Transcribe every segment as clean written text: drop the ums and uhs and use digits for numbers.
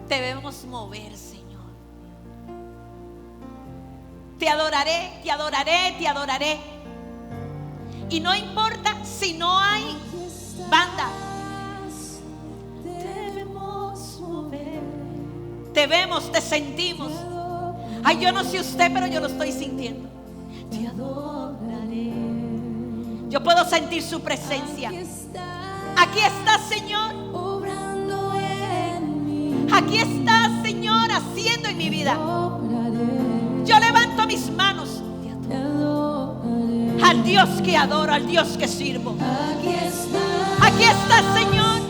debemos mover, Señor. Te adoraré, te adoraré, te adoraré. Y no importa si no hay banda. Debemos mover. Te vemos, te sentimos. Ay, yo no sé usted, pero yo lo estoy sintiendo. Te adoraré. Yo puedo sentir su presencia. Aquí está, Señor. Aquí está, Señor, haciendo en mi vida. Yo levanto mis manos al Dios que adoro, al Dios que sirvo. Aquí está, Señor.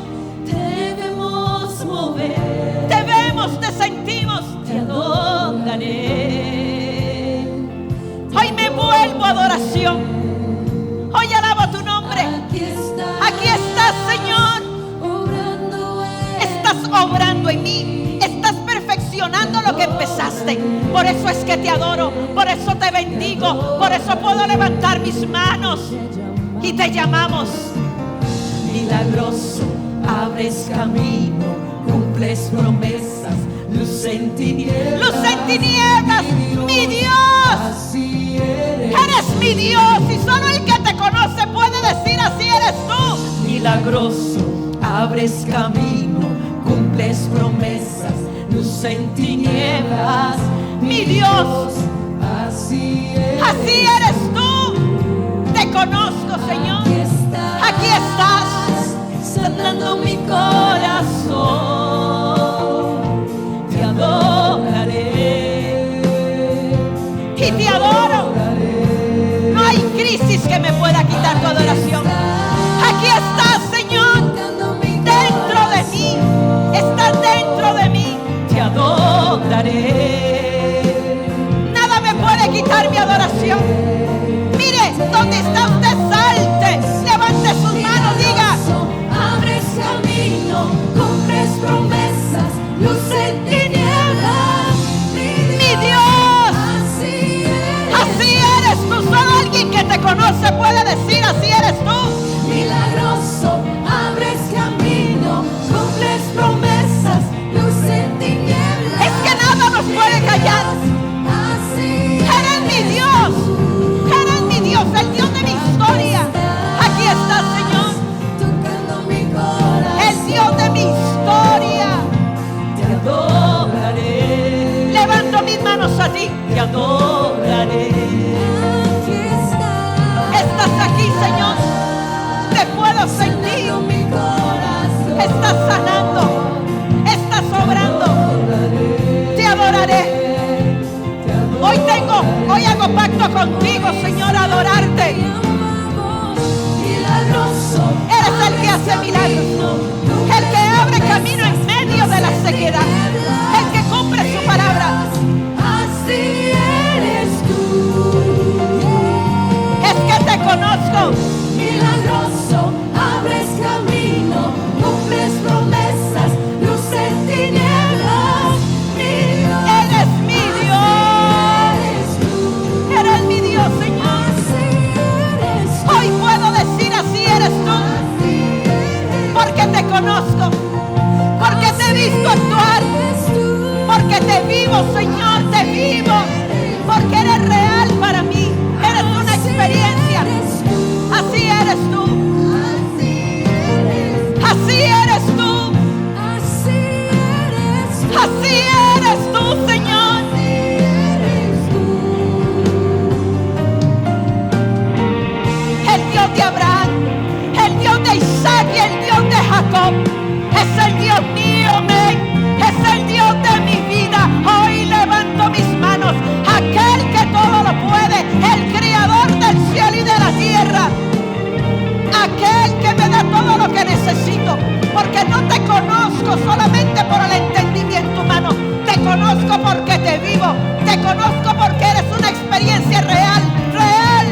Debemos mover. Te vemos, te sentimos. Te adoraré. Hoy me vuelvo a adoración. Hoy alabo tu nombre. Aquí estás, Señor. Estás obrando en mí. Estás perfeccionando lo que empezaste. Por eso es que te adoro. Por eso te bendigo. Por eso puedo levantar mis manos y te llamamos. Milagroso, abres camino, cumples promesas, luz en tinieblas. Luz en tinieblas, mi Dios. Así eres. Eres mi Dios y solo el que te conoce puede decir así eres tú. Milagroso, abres camino, cumples promesas, luz en tinieblas. Mi Dios, así eres. así eres tú. Te conozco, Señor. Aquí estás, sanando mi corazón. Te adoraré y te adoro. No hay crisis que me pueda quitar tu adoración. Aquí estás, Señor, dentro de mí. Estás dentro de mí. Te adoraré. Nada me puede quitar mi adoración. Mire, donde está usted, salte, levante sus manos, diga. Abres camino, cumples promesas, luz en tinieblas. Mi Dios, así eres tú. Solo alguien que te conoce puede decir así eres tú. Milagroso, abres camino, cumples promesas, luz en tinieblas. Es que nada nos puede callar. Eres mi Dios. Eres mi Dios, el Dios de mi historia. Aquí está, Señor. Tocando mi corazón. El Dios de mi historia. Te adoraré. Levanto mis manos a ti. Te adoraré. Estás aquí, Señor. Te puedo sentir. Estás sanando. Estás obrando. Te adoraré. Hoy hago pacto contigo, Señor, a adorarte. Eres el que hace milagros. El que abre camino en medio de la sequedad. El que cumple su palabra. Así eres tú. Es que te conozco. Milagroso, abres camino, cumples promesas, luz en tinieblas. Eres mi Dios. Eres mi Dios, Señor. Hoy puedo decir así eres tú. Porque te conozco. Porque te he visto actuar. Porque te vivo, Señor, te vivo. Porque eres real para mí. Eres una experiencia. Así eres tú. Así eres tú. Así eres tú, Señor. El Dios de Abraham, el Dios de Isaac y el Dios de Jacob. Es el Dios mío, amén. Es el Dios de mi vida. Hoy levanto mis manos. Aquel que todo lo puede. El creador del cielo y de la tierra. Aquel que me da todo lo que necesito. Porque no te conozco solamente por el entendimiento humano. Te conozco porque te vivo. Te conozco porque eres una experiencia real. Real.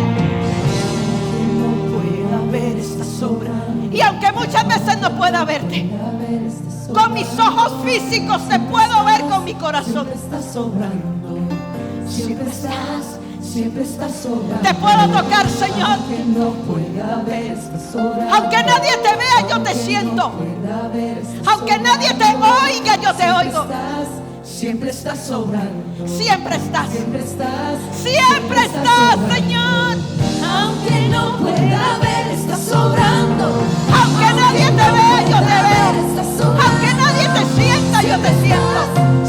No pueda ver esta sobra. Y aunque muchas veces no pueda verte, con mis ojos físicos te puedo ver con mi corazón. Estás sobrando. Siempre estás siempre estás sobrando. Te puedo tocar, Señor. Aunque no pueda ver, estás sobrando. Aunque nadie te vea, yo te siento. Aunque nadie te oiga, yo te oigo. Siempre estás sobrando. Siempre estás. Siempre estás. Siempre estás, Señor. Aunque no pueda ver, estás sobrando. Aunque nadie te vea, yo te veo. Aunque nadie te sienta, yo te siento.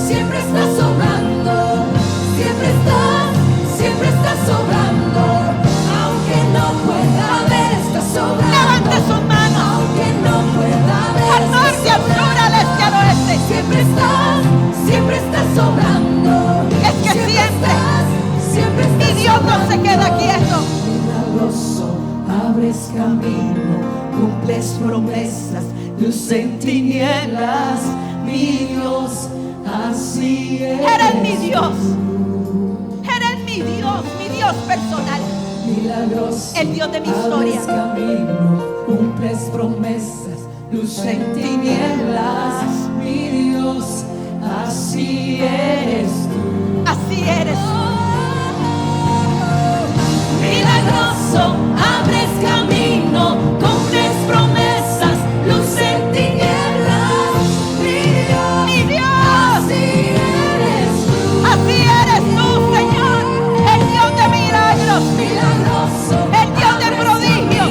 Siempre estás sobrando. Siempre estás sobrando. Aunque no pueda ver, estás sobrando. Levante sus manos. Aunque no pueda ver, Al norte, al sur, al este, al oeste. siempre estás sobrando. Es que siempre estás mi Dios no se queda quieto. Milagroso, abres camino, cumples promesas, luz en tinieblas, mi Dios, así es. Eres mi Dios. Eres mi Dios personal. Milagroso, El Dios de mi historia. abres camino, cumples promesas, luz en tinieblas, mi Dios, así eres tú. Así eres. Milagroso, abres camino, cumples promesas, luz en tinieblas, mi Dios, así eres tú. Así eres tú, Señor. El Dios de milagros. Milagroso, El Dios de prodigios.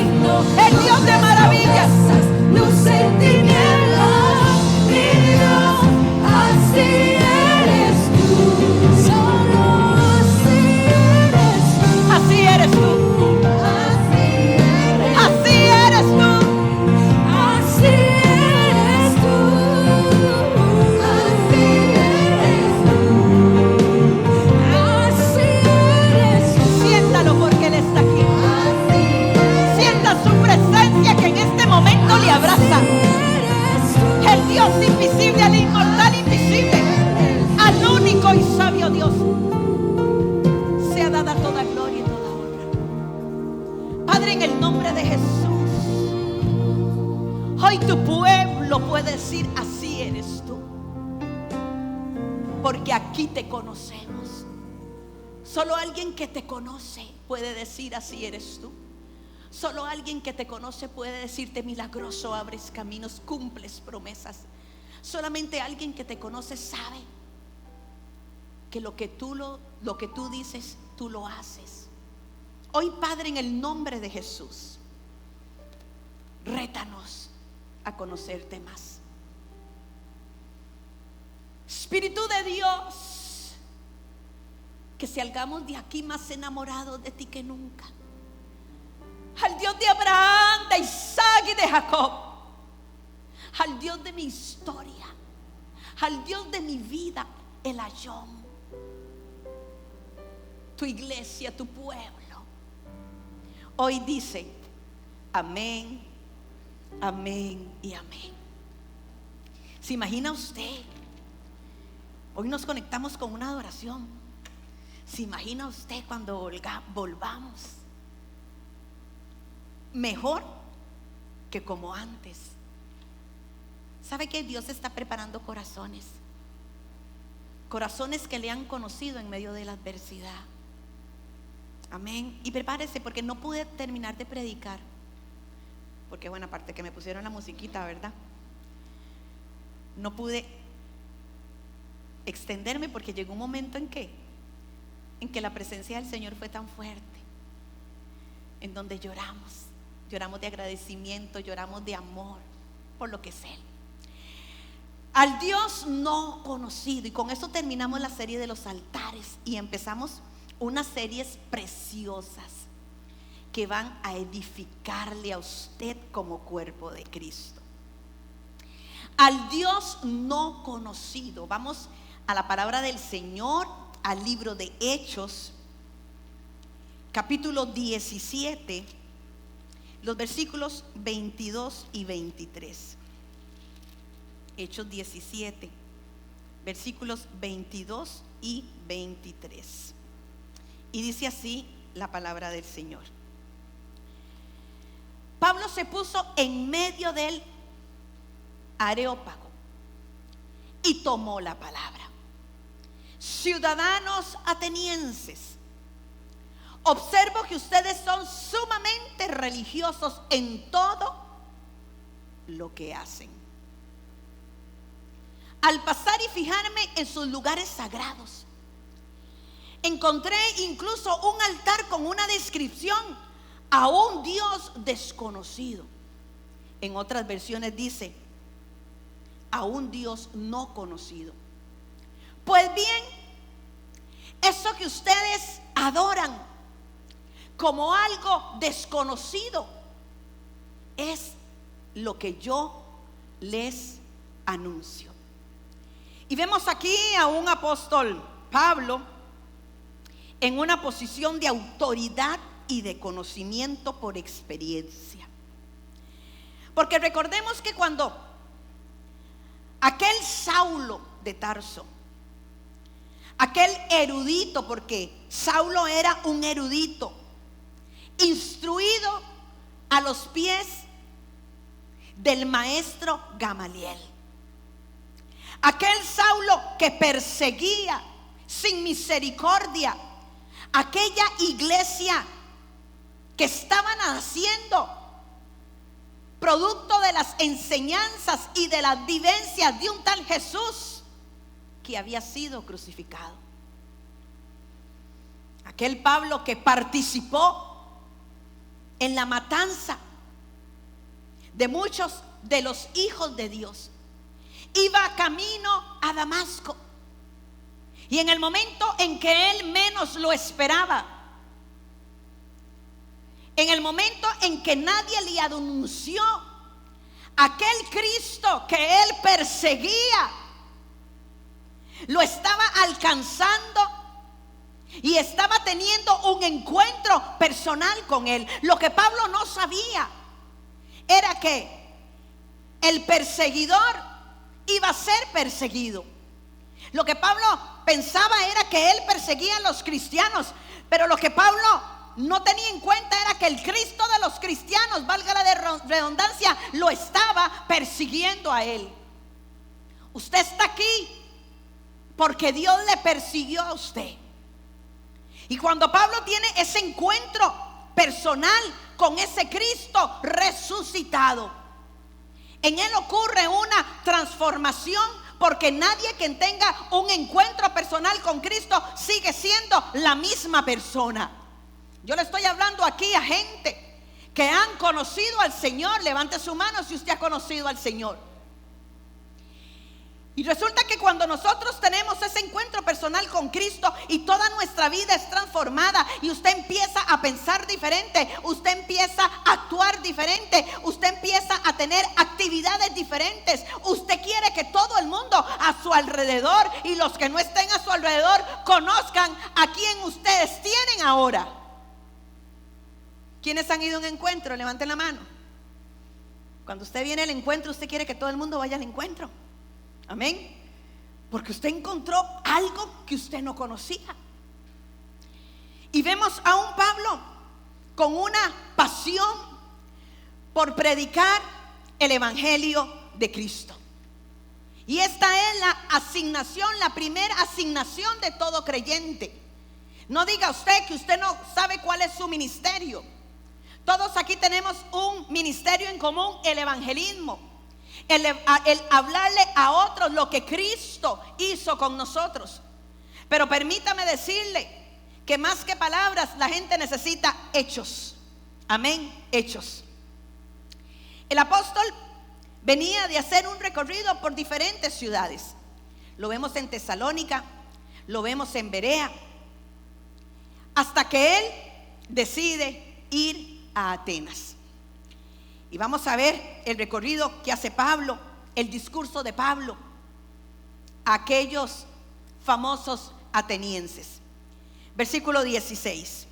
El Dios de maravillas. luz en tinieblas, mi Dios, así eres tú. Solo así eres tú. Así eres tú. Así eres tú. Así eres tú. Así eres tú. Así eres tú. Siéntalo porque Él está aquí. Sienta su presencia que en este momento le abraza. El Dios invisible, al inmortal invisible, al único y sabio Dios. Sea dada toda gloria y toda honra. Padre, en el nombre de Jesús, hoy tu pueblo puede decir: así eres tú. Porque aquí te conocemos. Solo alguien que te conoce puede decir: así eres tú. Solo alguien que te conoce puede decirte: milagroso, abres caminos, cumples promesas. Solamente alguien que te conoce sabe que lo que tú dices, tú lo haces. Hoy, Padre, en el nombre de Jesús, rétanos a conocerte más. Espíritu de Dios, que salgamos de aquí más enamorados de ti que nunca. Al Dios de Abraham, de Isaac y de Jacob. Al Dios de mi historia. Al Dios de mi vida, el Ayón. Tu iglesia, tu pueblo. Hoy dice: amén, amén y amén. ¿Se imagina usted? Hoy nos conectamos con una adoración. ¿Se imagina usted cuando volvamos? Mejor que como antes. ¿Sabe que Dios está preparando corazones? Corazones que le han conocido en medio de la adversidad. Amén. Y prepárese, porque no pude terminar de predicar. Porque bueno, aparte que me pusieron la musiquita, ¿verdad? No pude extenderme porque llegó un momento en que la presencia del Señor fue tan fuerte, en donde lloramos de agradecimiento, lloramos de amor por lo que es Él. Al Dios no conocido. Y con eso terminamos la serie de los altares y empezamos unas series preciosas que van a edificarle a usted como cuerpo de Cristo. Al Dios no conocido. Vamos a la palabra del Señor, al libro de Hechos, capítulo 17, los versículos 22 y 23. Hechos 17, versículos 22 y 23. Y dice así la palabra del Señor. Pablo se puso en medio del Areópago y tomó la palabra. Ciudadanos atenienses, observo que ustedes son sumamente religiosos en todo lo que hacen. Al pasar y fijarme en sus lugares sagrados, encontré incluso un altar con una descripción a un Dios desconocido. En otras versiones dice a un Dios no conocido. Pues bien, eso que ustedes adoran como algo desconocido es lo que yo les anuncio. Y vemos aquí a un apóstol Pablo en una posición de autoridad y de conocimiento por experiencia. Porque recordemos que cuando aquel Saulo de Tarso, aquel erudito, porque Saulo era un erudito, instruido a los pies del maestro Gamaliel, aquel Saulo que perseguía sin misericordia aquella iglesia que estaban haciendo producto de las enseñanzas y de las vivencias de un tal Jesús que había sido crucificado. Aquel Pablo que participó en la matanza de muchos de los hijos de Dios, iba camino a Damasco, y en el momento en que él menos lo esperaba, en el momento en que nadie le anunció aquel Cristo que él perseguía, lo estaba alcanzando y estaba teniendo un encuentro personal con él. Lo que Pablo no sabía era que el perseguidor iba a ser perseguido. Lo que Pablo pensaba era que él perseguía a los cristianos, pero lo que Pablo no tenía en cuenta era que el Cristo de los cristianos, valga la redundancia, lo estaba persiguiendo a él. Usted está aquí porque Dios le persiguió a usted. Y cuando Pablo tiene ese encuentro personal con ese Cristo resucitado, en él ocurre una transformación, porque nadie que tenga un encuentro personal con Cristo sigue siendo la misma persona. Yo le estoy hablando aquí a gente que han conocido al Señor. Levante su mano si usted ha conocido al Señor. Y resulta que cuando nosotros tenemos ese encuentro personal con Cristo y toda nuestra vida es transformada, y usted empieza a pensar diferente, usted empieza a actuar diferente, usted empieza a tener actividades diferentes, usted quiere que todo el mundo a su alrededor y los que no estén a su alrededor conozcan a quien ustedes tienen ahora. ¿Quiénes han ido a un encuentro? Levanten la mano. Cuando usted viene al encuentro, usted quiere que todo el mundo vaya al encuentro. Amén. Porque usted encontró algo que usted no conocía. Y vemos a un Pablo con una pasión por predicar el evangelio de Cristo. Y esta es la asignación, la primera asignación de todo creyente. No diga usted que usted no sabe cuál es su ministerio. Todos aquí tenemos un ministerio en común: el evangelismo. El hablarle a otros lo que Cristo hizo con nosotros. Pero permítame decirle que más que palabras, la gente necesita hechos. Amén, hechos. El apóstol venía de hacer un recorrido por diferentes ciudades. Lo vemos en Tesalónica, lo vemos en Berea, hasta que él decide ir a Atenas. Y vamos a ver el recorrido que hace Pablo, el discurso de Pablo a aquellos famosos atenienses. Versículo 16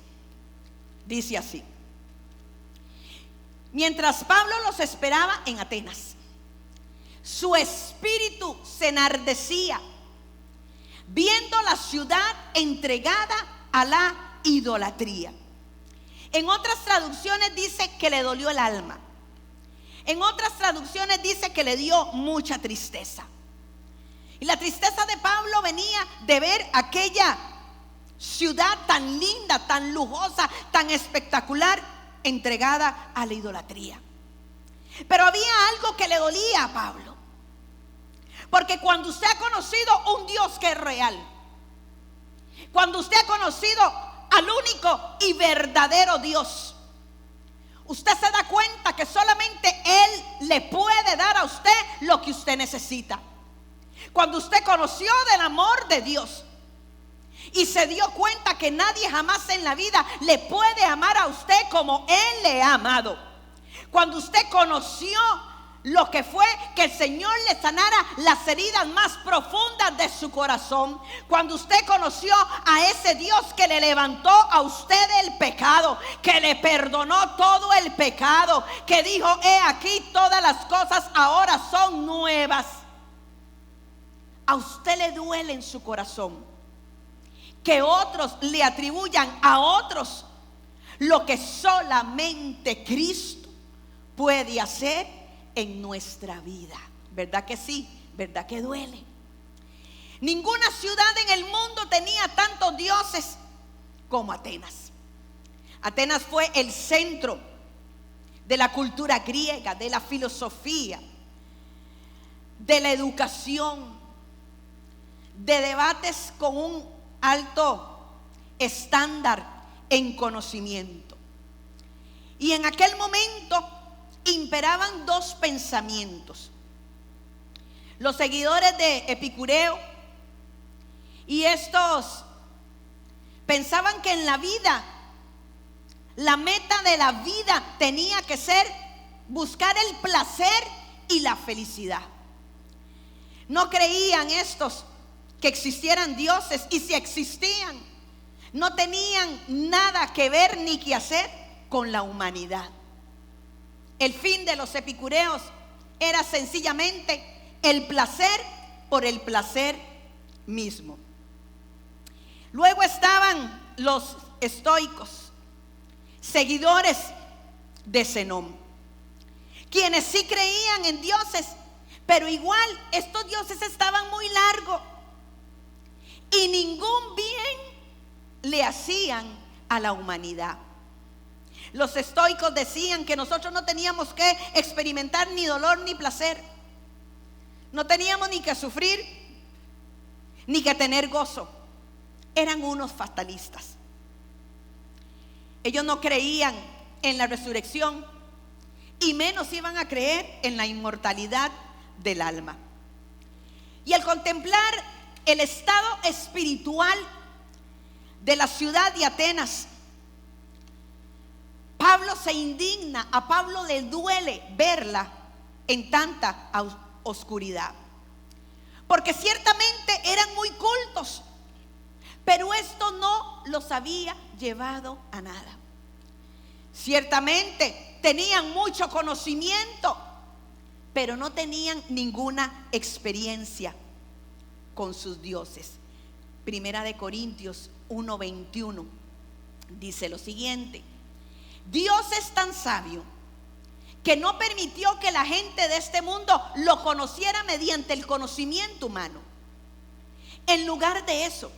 dice así: mientras Pablo los esperaba en Atenas, su espíritu se enardecía viendo la ciudad entregada a la idolatría. En otras traducciones dice que le dolió el alma. En otras traducciones dice que le dio mucha tristeza. Y la tristeza de Pablo venía de ver aquella ciudad tan linda, tan lujosa, tan espectacular, entregada a la idolatría. Pero había algo que le dolía a Pablo, porque cuando usted ha conocido un Dios que es real, cuando usted ha conocido al único y verdadero Dios, usted se da cuenta que solamente Él le puede dar a usted lo que usted necesita. Cuando usted conoció del amor de Dios y se dio cuenta que nadie jamás en la vida le puede amar a usted como Él le ha amado. Cuando usted conoció lo que fue que el Señor le sanara las heridas más profundas de su corazón. Cuando usted conoció a ese Dios que le levantó a usted del pecado, que le perdonó todo el pecado, que dijo: he aquí, todas las cosas ahora son nuevas. A usted le duele en su corazón que otros le atribuyan a otros lo que solamente Cristo puede hacer en nuestra vida. ¿Verdad que sí? ¿Verdad que duele? Ninguna ciudad en el mundo tenía tantos dioses como Atenas. Atenas fue el centro de la cultura griega, de la filosofía, de la educación, de debates con un alto estándar en conocimiento. Y en aquel momento imperaban dos pensamientos: los seguidores de Epicureo, y estos pensaban que en la vida, la meta de la vida tenía que ser buscar el placer y la felicidad. No creían estos que existieran dioses, y si existían, no tenían nada que ver ni que hacer con la humanidad. El fin de los epicureos era sencillamente el placer por el placer mismo. Luego estaban los estoicos, seguidores de Zenón, quienes sí creían en dioses, pero igual estos dioses estaban muy largos y ningún bien le hacían a la humanidad. Los estoicos decían que nosotros no teníamos que experimentar ni dolor ni placer, no teníamos ni que sufrir ni que tener gozo. Eran unos fatalistas. Ellos no creían en la resurrección y menos iban a creer en la inmortalidad del alma. Y al contemplar el estado espiritual de la ciudad de Atenas, Pablo se indigna. A Pablo le duele verla en tanta oscuridad, porque ciertamente eran muy cultos, pero esto no los había llevado a nada. Ciertamente tenían mucho conocimiento, pero no tenían ninguna experiencia con sus dioses. Primera de Corintios 1:21 dice lo siguiente: Dios es tan sabio que no permitió que la gente de este mundo lo conociera mediante el conocimiento humano. En lugar de eso,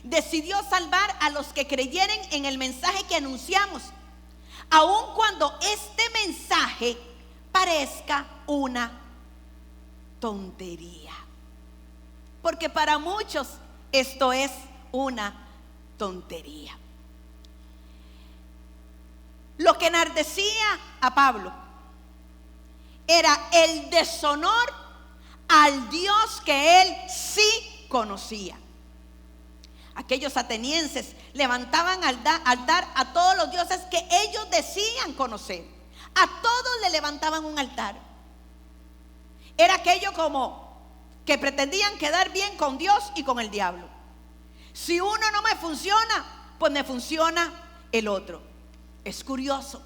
decidió salvar a los que creyeren en el mensaje que anunciamos, aun cuando este mensaje parezca una tontería. Porque para muchos esto es una tontería. Lo que enardecía a Pablo era el deshonor al Dios que él sí conocía. Aquellos atenienses levantaban altar a todos los dioses que ellos decían conocer. A todos le levantaban un altar. Era aquello como que pretendían quedar bien con Dios y con el diablo. Si uno no me funciona, pues me funciona el otro. Es curioso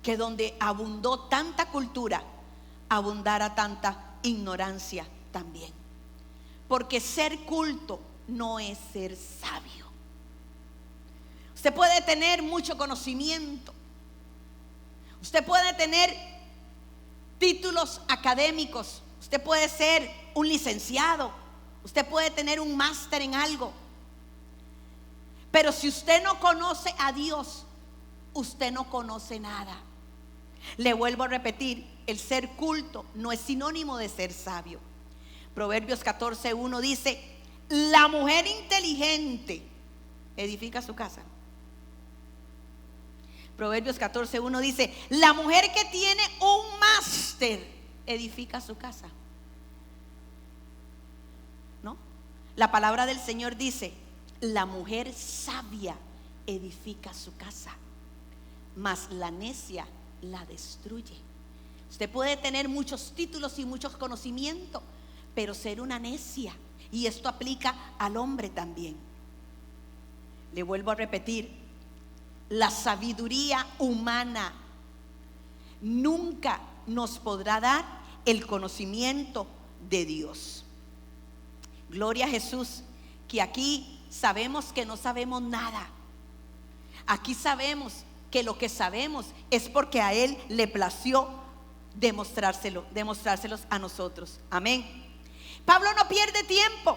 que donde abundó tanta cultura, abundara tanta ignorancia también. Porque ser culto no es ser sabio. Usted puede tener mucho conocimiento, usted puede tener títulos académicos, usted puede ser un licenciado, usted puede tener un máster en algo, Pero si usted no conoce a Dios, usted no conoce nada. Le vuelvo a repetir, el ser culto no es sinónimo de ser sabio. Proverbios 14:1 dice: la mujer inteligente edifica su casa. Proverbios 14:1 dice: la mujer que tiene un máster edifica su casa. ¿No? La palabra del Señor dice: la mujer sabia edifica su casa, mas la necia la destruye. Usted puede tener muchos títulos y muchos conocimientos, pero ser una necia, y esto aplica al hombre también. Le vuelvo a repetir, la sabiduría humana nunca nos podrá dar el conocimiento de Dios. Gloria a Jesús, que aquí sabemos que no sabemos nada. Aquí sabemos que lo que sabemos es porque a Él le plació demostrárselos a nosotros. Amén. Pablo no pierde tiempo.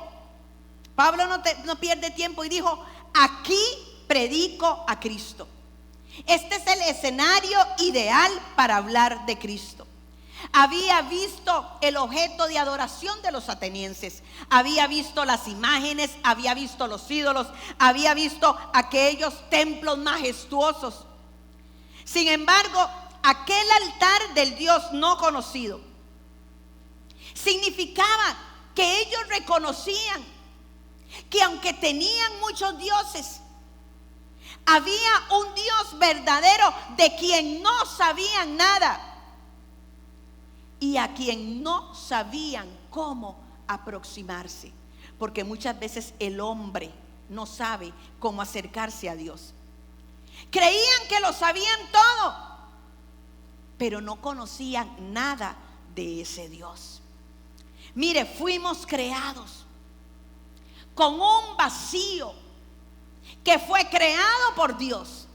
Pablo no pierde tiempo y dijo: aquí predico a Cristo. Este es el escenario ideal para hablar de Cristo. Había visto el objeto de adoración de los atenienses, había visto las imágenes, había visto los ídolos, había visto aquellos templos majestuosos. Sin embargo, aquel altar del Dios no conocido significaba que ellos reconocían que aunque tenían muchos dioses, había un Dios verdadero de quien no sabían nada y a quien no sabían cómo aproximarse, porque muchas veces el hombre no sabe cómo acercarse a Dios. Creían que lo sabían todo, pero no conocían nada de ese Dios. Mire, fuimos creados con un vacío que fue creado por Dios,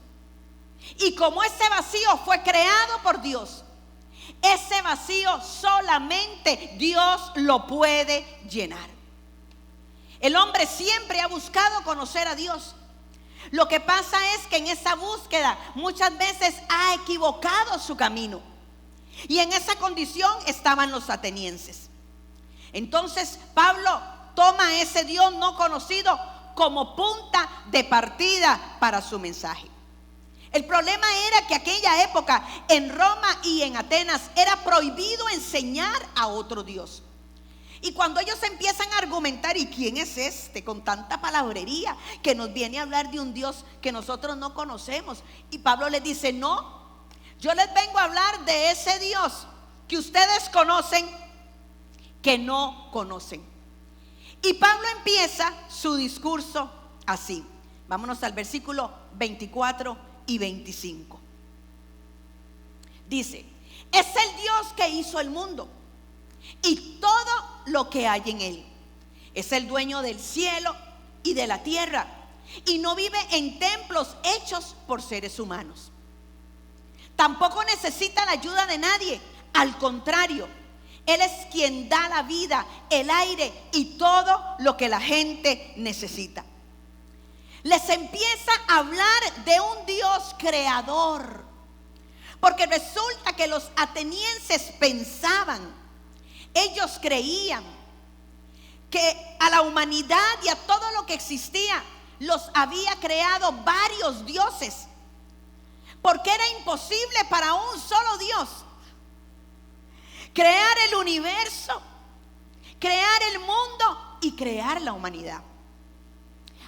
y como ese vacío fue creado por Dios, ese vacío solamente Dios lo puede llenar. El hombre siempre ha buscado conocer a Dios. Lo que pasa es que en esa búsqueda muchas veces ha equivocado su camino, y en esa condición estaban los atenienses. Entonces Pablo toma ese Dios no conocido como punta de partida para su mensaje. El problema era que aquella época en Roma y en Atenas era prohibido enseñar a otro Dios. Y cuando ellos empiezan a argumentar: ¿y quién es este con tanta palabrería que nos viene a hablar de un Dios que nosotros no conocemos? Y Pablo les dice: no, yo les vengo a hablar de ese Dios que ustedes conocen, que no conocen. Y Pablo empieza su discurso así. Vámonos al versículo 24 y 25. Dice: es el Dios que hizo el mundo y todo lo que hay en él. Es el dueño del cielo y de la tierra, y no vive en templos hechos por seres humanos. Tampoco necesita la ayuda de nadie. Al contrario, Él es quien da la vida, el aire y todo lo que la gente necesita. Les empieza a hablar de un Dios creador, porque resulta que los atenienses pensaban, ellos creían que a la humanidad y a todo lo que existía los había creado varios dioses, porque era imposible para un solo Dios crear el universo, crear el mundo y crear la humanidad.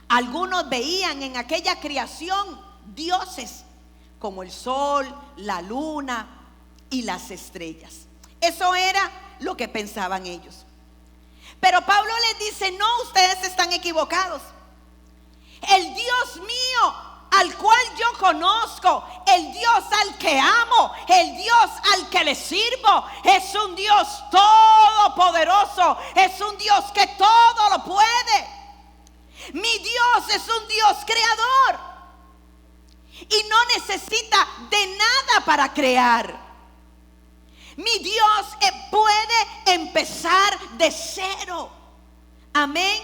Algunos veían en aquella creación dioses como el sol, la luna y las estrellas. Eso era lo que pensaban ellos. Pero Pablo les dice: no, ustedes están equivocados. El Dios mío al cual yo conozco, el Dios al que amo, el Dios al que le sirvo, es un Dios todopoderoso, es un Dios que todo lo puede. Mi Dios es un Dios creador y no necesita de nada para crear. Mi Dios puede empezar de cero. Amén.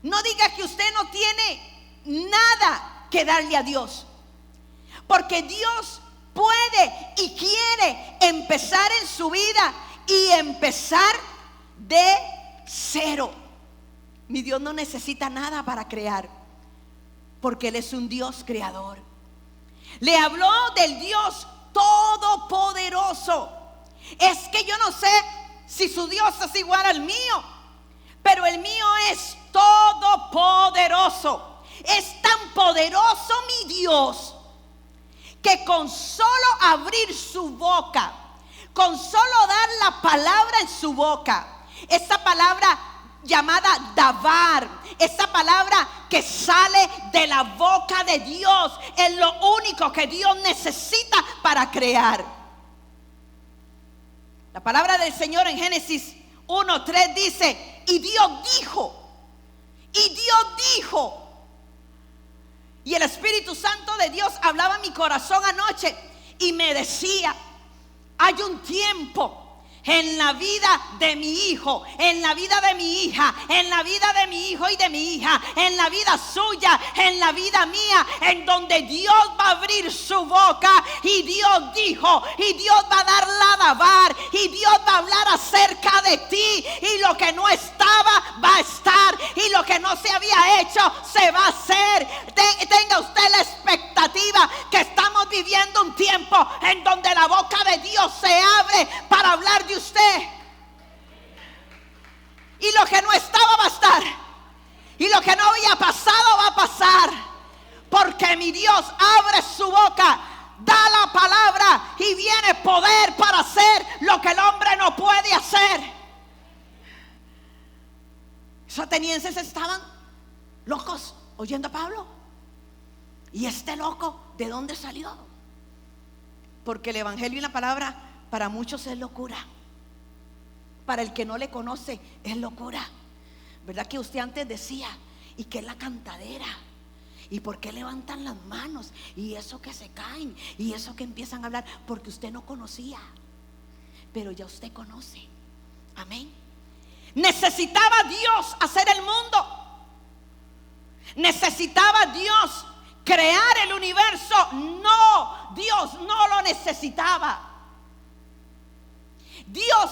No diga que usted no tiene nada que darle a Dios. Porque Dios puede y quiere empezar en su vida y empezar de cero. Mi Dios no necesita nada para crear, porque Él es un Dios creador. Le habló del Dios todopoderoso. Es que yo no sé si su Dios es igual al mío, pero el mío es todopoderoso. Es tan poderoso mi Dios que con solo abrir su boca, con solo dar la palabra en su boca, esa palabra llamada davar, esa palabra que sale de la boca de Dios, es lo único que Dios necesita para crear. La palabra del Señor en Génesis 1:3 dice: y Dios dijo, y el Espíritu Santo de Dios hablaba en mi corazón anoche y me decía: hay un tiempo en la vida de mi hijo, en la vida de mi hija, en la vida de mi hijo y de mi hija, en la vida suya, en la vida mía, en donde Dios va a abrir su boca y Dios dijo, y Dios va a dar la davar, y Dios va a hablar acerca de ti, y lo que no estaba va a estar, y lo que no se había hecho se va a hacer. Tenga usted la expectativa que estamos viviendo un tiempo en donde la boca de Dios se abre para hablar de usted, y lo que no estaba va a estar, y lo que no había pasado va a pasar, porque mi Dios abre su boca, da la palabra y viene poder para hacer lo que el hombre no puede hacer. Los atenienses estaban locos oyendo a Pablo. ¿Y este loco de dónde salió? Porque el evangelio y la palabra para muchos es locura. Para el que no le conoce es locura. ¿Verdad que usted antes decía: ¿y qué es la cantadera? ¿Y por qué levantan las manos? ¿Y eso que se caen? ¿Y eso que empiezan a hablar? Porque usted no conocía, pero ya usted conoce. Amén. Necesitaba Dios hacer el mundo. Necesitaba Dios crear el universo. No, Dios no lo necesitaba. Dios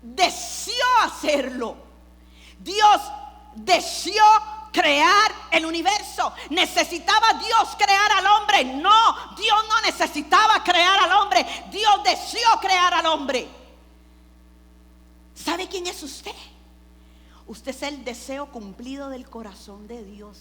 deseó hacerlo. Dios deseó crear el universo. ¿Necesitaba Dios crear al hombre? No, Dios no necesitaba crear al hombre. Dios deseó crear al hombre. ¿Sabe quién es usted? Usted es el deseo cumplido del corazón de Dios.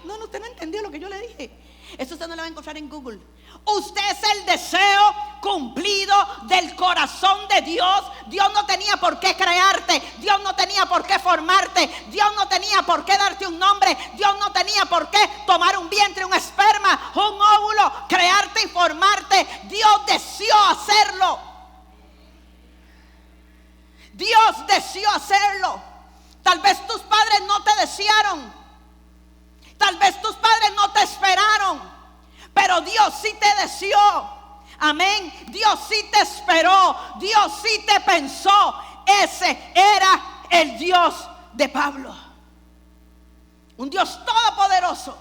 No, usted no entendió lo que yo le dije. Eso usted no lo va a encontrar en Google. Usted es el deseo cumplido del corazón de Dios. Dios no tenía por qué crearte. Dios no tenía por qué formarte. Dios no tenía por qué darte un nombre. Dios no tenía por qué tomar un vientre, un esperma, un óvulo, crearte y formarte. Dios deseó hacerlo. Dios deseó hacerlo. Tal vez tus padres no te desearon. Tal vez tus padres no te esperaron, pero Dios sí te deseó. Amén. Dios sí te esperó. Dios sí te pensó. Ese era el Dios de Pablo. Un Dios todopoderoso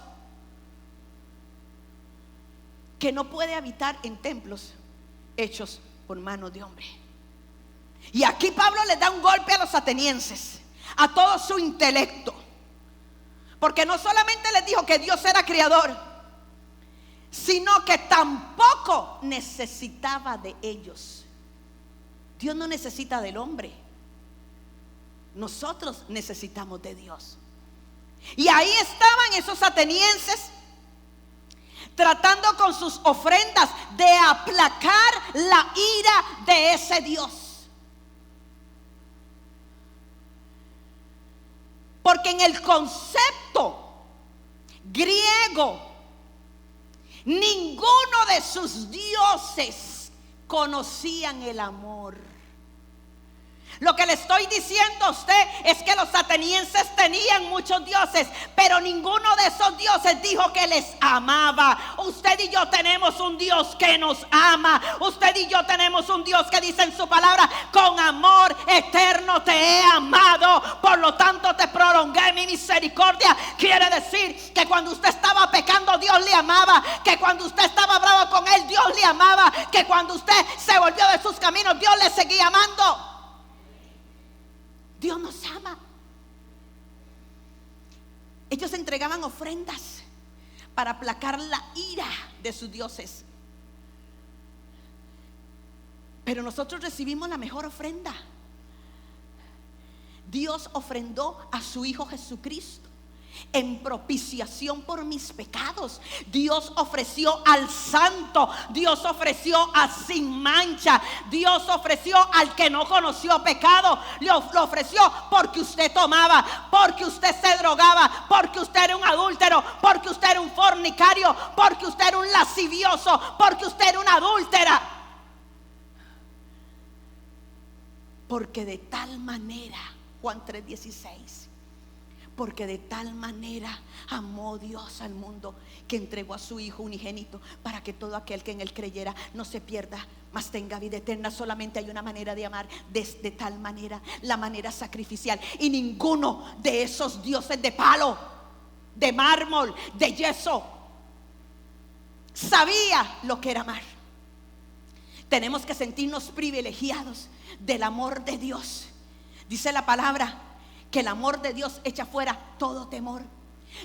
que no puede habitar en templos hechos por manos de hombre. Y aquí Pablo le da un golpe a los atenienses, a todo su intelecto. Porque no solamente les dijo que Dios era creador, sino que tampoco necesitaba de ellos. Dios no necesita del hombre. Nosotros necesitamos de Dios. Y ahí estaban esos atenienses tratando con sus ofrendas de aplacar la ira de ese Dios. Porque en el concepto griego, ninguno de sus dioses conocían el amor. Lo que le estoy diciendo a usted es que los atenienses tenían muchos dioses, pero ninguno de esos dioses dijo que les amaba. Usted y yo tenemos un Dios que nos ama. Usted y yo tenemos un Dios que dice en su palabra: con amor eterno te he amado, por lo tanto te prolongué mi mi misericordia quiere decir que cuando usted estaba pecando, Dios le amaba. Que cuando usted estaba bravo con Él, Dios le amaba. Que cuando usted se volvió de sus caminos, Dios le seguía amando. Dios nos ama. Ellos entregaban ofrendas para aplacar la ira de sus dioses. Pero nosotros recibimos la mejor ofrenda. Dios ofrendó a su Hijo Jesucristo en propiciación por mis pecados. Dios ofreció al santo. Dios ofreció a sin mancha. Dios ofreció al que no conoció pecado. Lo ofreció porque usted tomaba, porque usted se drogaba, porque usted era un adúltero, porque usted era un fornicario, porque usted era un lascivioso, porque usted era una adúltera. Porque de tal manera, Juan 3:16, porque de tal manera amó Dios al mundo que entregó a su Hijo unigénito para que todo aquel que en Él creyera no se pierda, mas tenga vida eterna. Solamente hay una manera de amar, de tal manera, la manera sacrificial. Y ninguno de esos dioses de palo, de mármol, de yeso sabía lo que era amar. Tenemos que sentirnos privilegiados del amor de Dios. Dice la palabra que el amor de Dios echa fuera todo temor.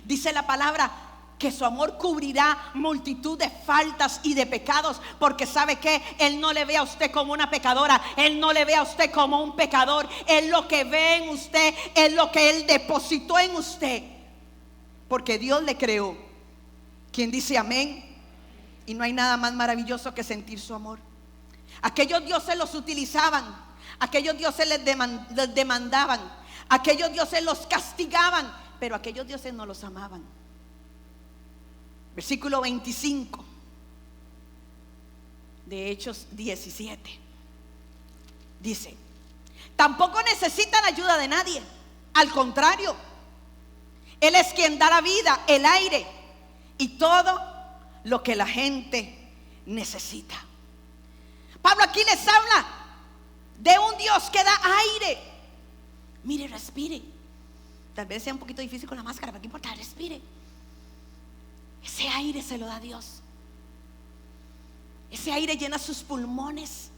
Dice la palabra que su amor cubrirá multitud de faltas y de pecados, porque sabe que Él no le ve a usted como una pecadora, Él no le ve a usted como un pecador. Él lo que ve en usted es lo que Él depositó en usted, porque Dios le creó. ¿Quién dice amén? Y no hay nada más maravilloso que sentir su amor. Aquellos dioses los utilizaban, aquellos dioses les demandaban, aquellos dioses los castigaban, pero aquellos dioses no los amaban. Versículo 25 de Hechos 17 dice: tampoco necesitan ayuda de nadie, al contrario, Él es quien da la vida, el aire y todo lo que la gente necesita. Pablo aquí les habla de un Dios que da aire. Mire, respire. Tal vez sea un poquito difícil con la máscara, pero ¿qué importa? Respire. Ese aire se lo da Dios. Ese aire llena sus pulmones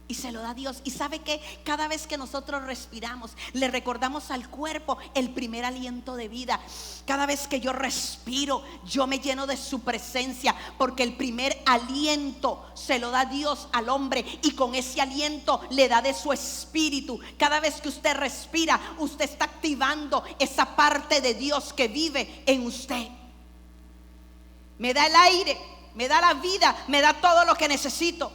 y se lo da Dios. Y sabe que cada vez que nosotros respiramos, le recordamos al cuerpo el primer aliento de vida. Cada vez que yo respiro, yo me lleno de su presencia, porque el primer aliento se lo da Dios al hombre, y con ese aliento le da de su espíritu. Cada vez que usted respira, usted está activando esa parte de Dios que vive en usted. Me da el aire, me da la vida, me da todo lo que necesito.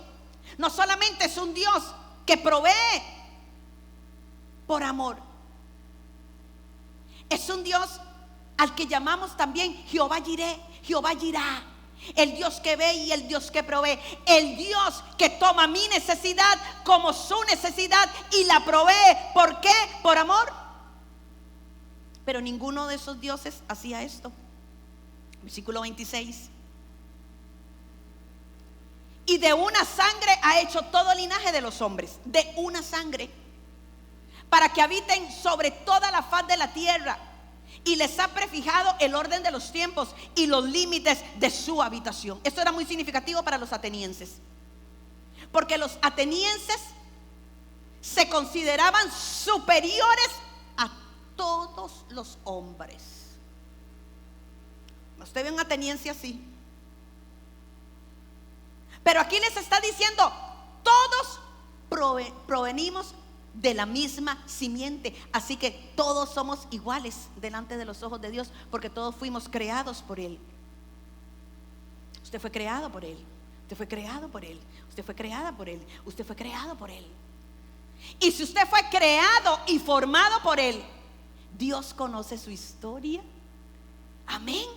No solamente es un Dios que provee por amor, es un Dios al que llamamos también Jehová Jireh, Jehová Jirah, el Dios que ve y el Dios que provee, el Dios que toma mi necesidad como su necesidad y la provee. ¿Por qué? Por amor. Pero ninguno de esos dioses hacía esto. Versículo 26. Y de una sangre ha hecho todo linaje de los hombres, de una sangre, para que habiten sobre toda la faz de la tierra, y les ha prefijado el orden de los tiempos y los límites de su habitación. Esto era muy significativo para los atenienses, porque los atenienses se consideraban superiores a todos los hombres. Usted ve un ateniense así. Pero aquí les está diciendo: todos provenimos de la misma simiente, así que todos somos iguales delante de los ojos de Dios, porque todos fuimos creados por Él. Usted fue creado por Él, usted fue creado por Él, usted fue creada por Él, usted fue creado por Él. Y si usted fue creado y formado por Él, Dios conoce su historia. Amén.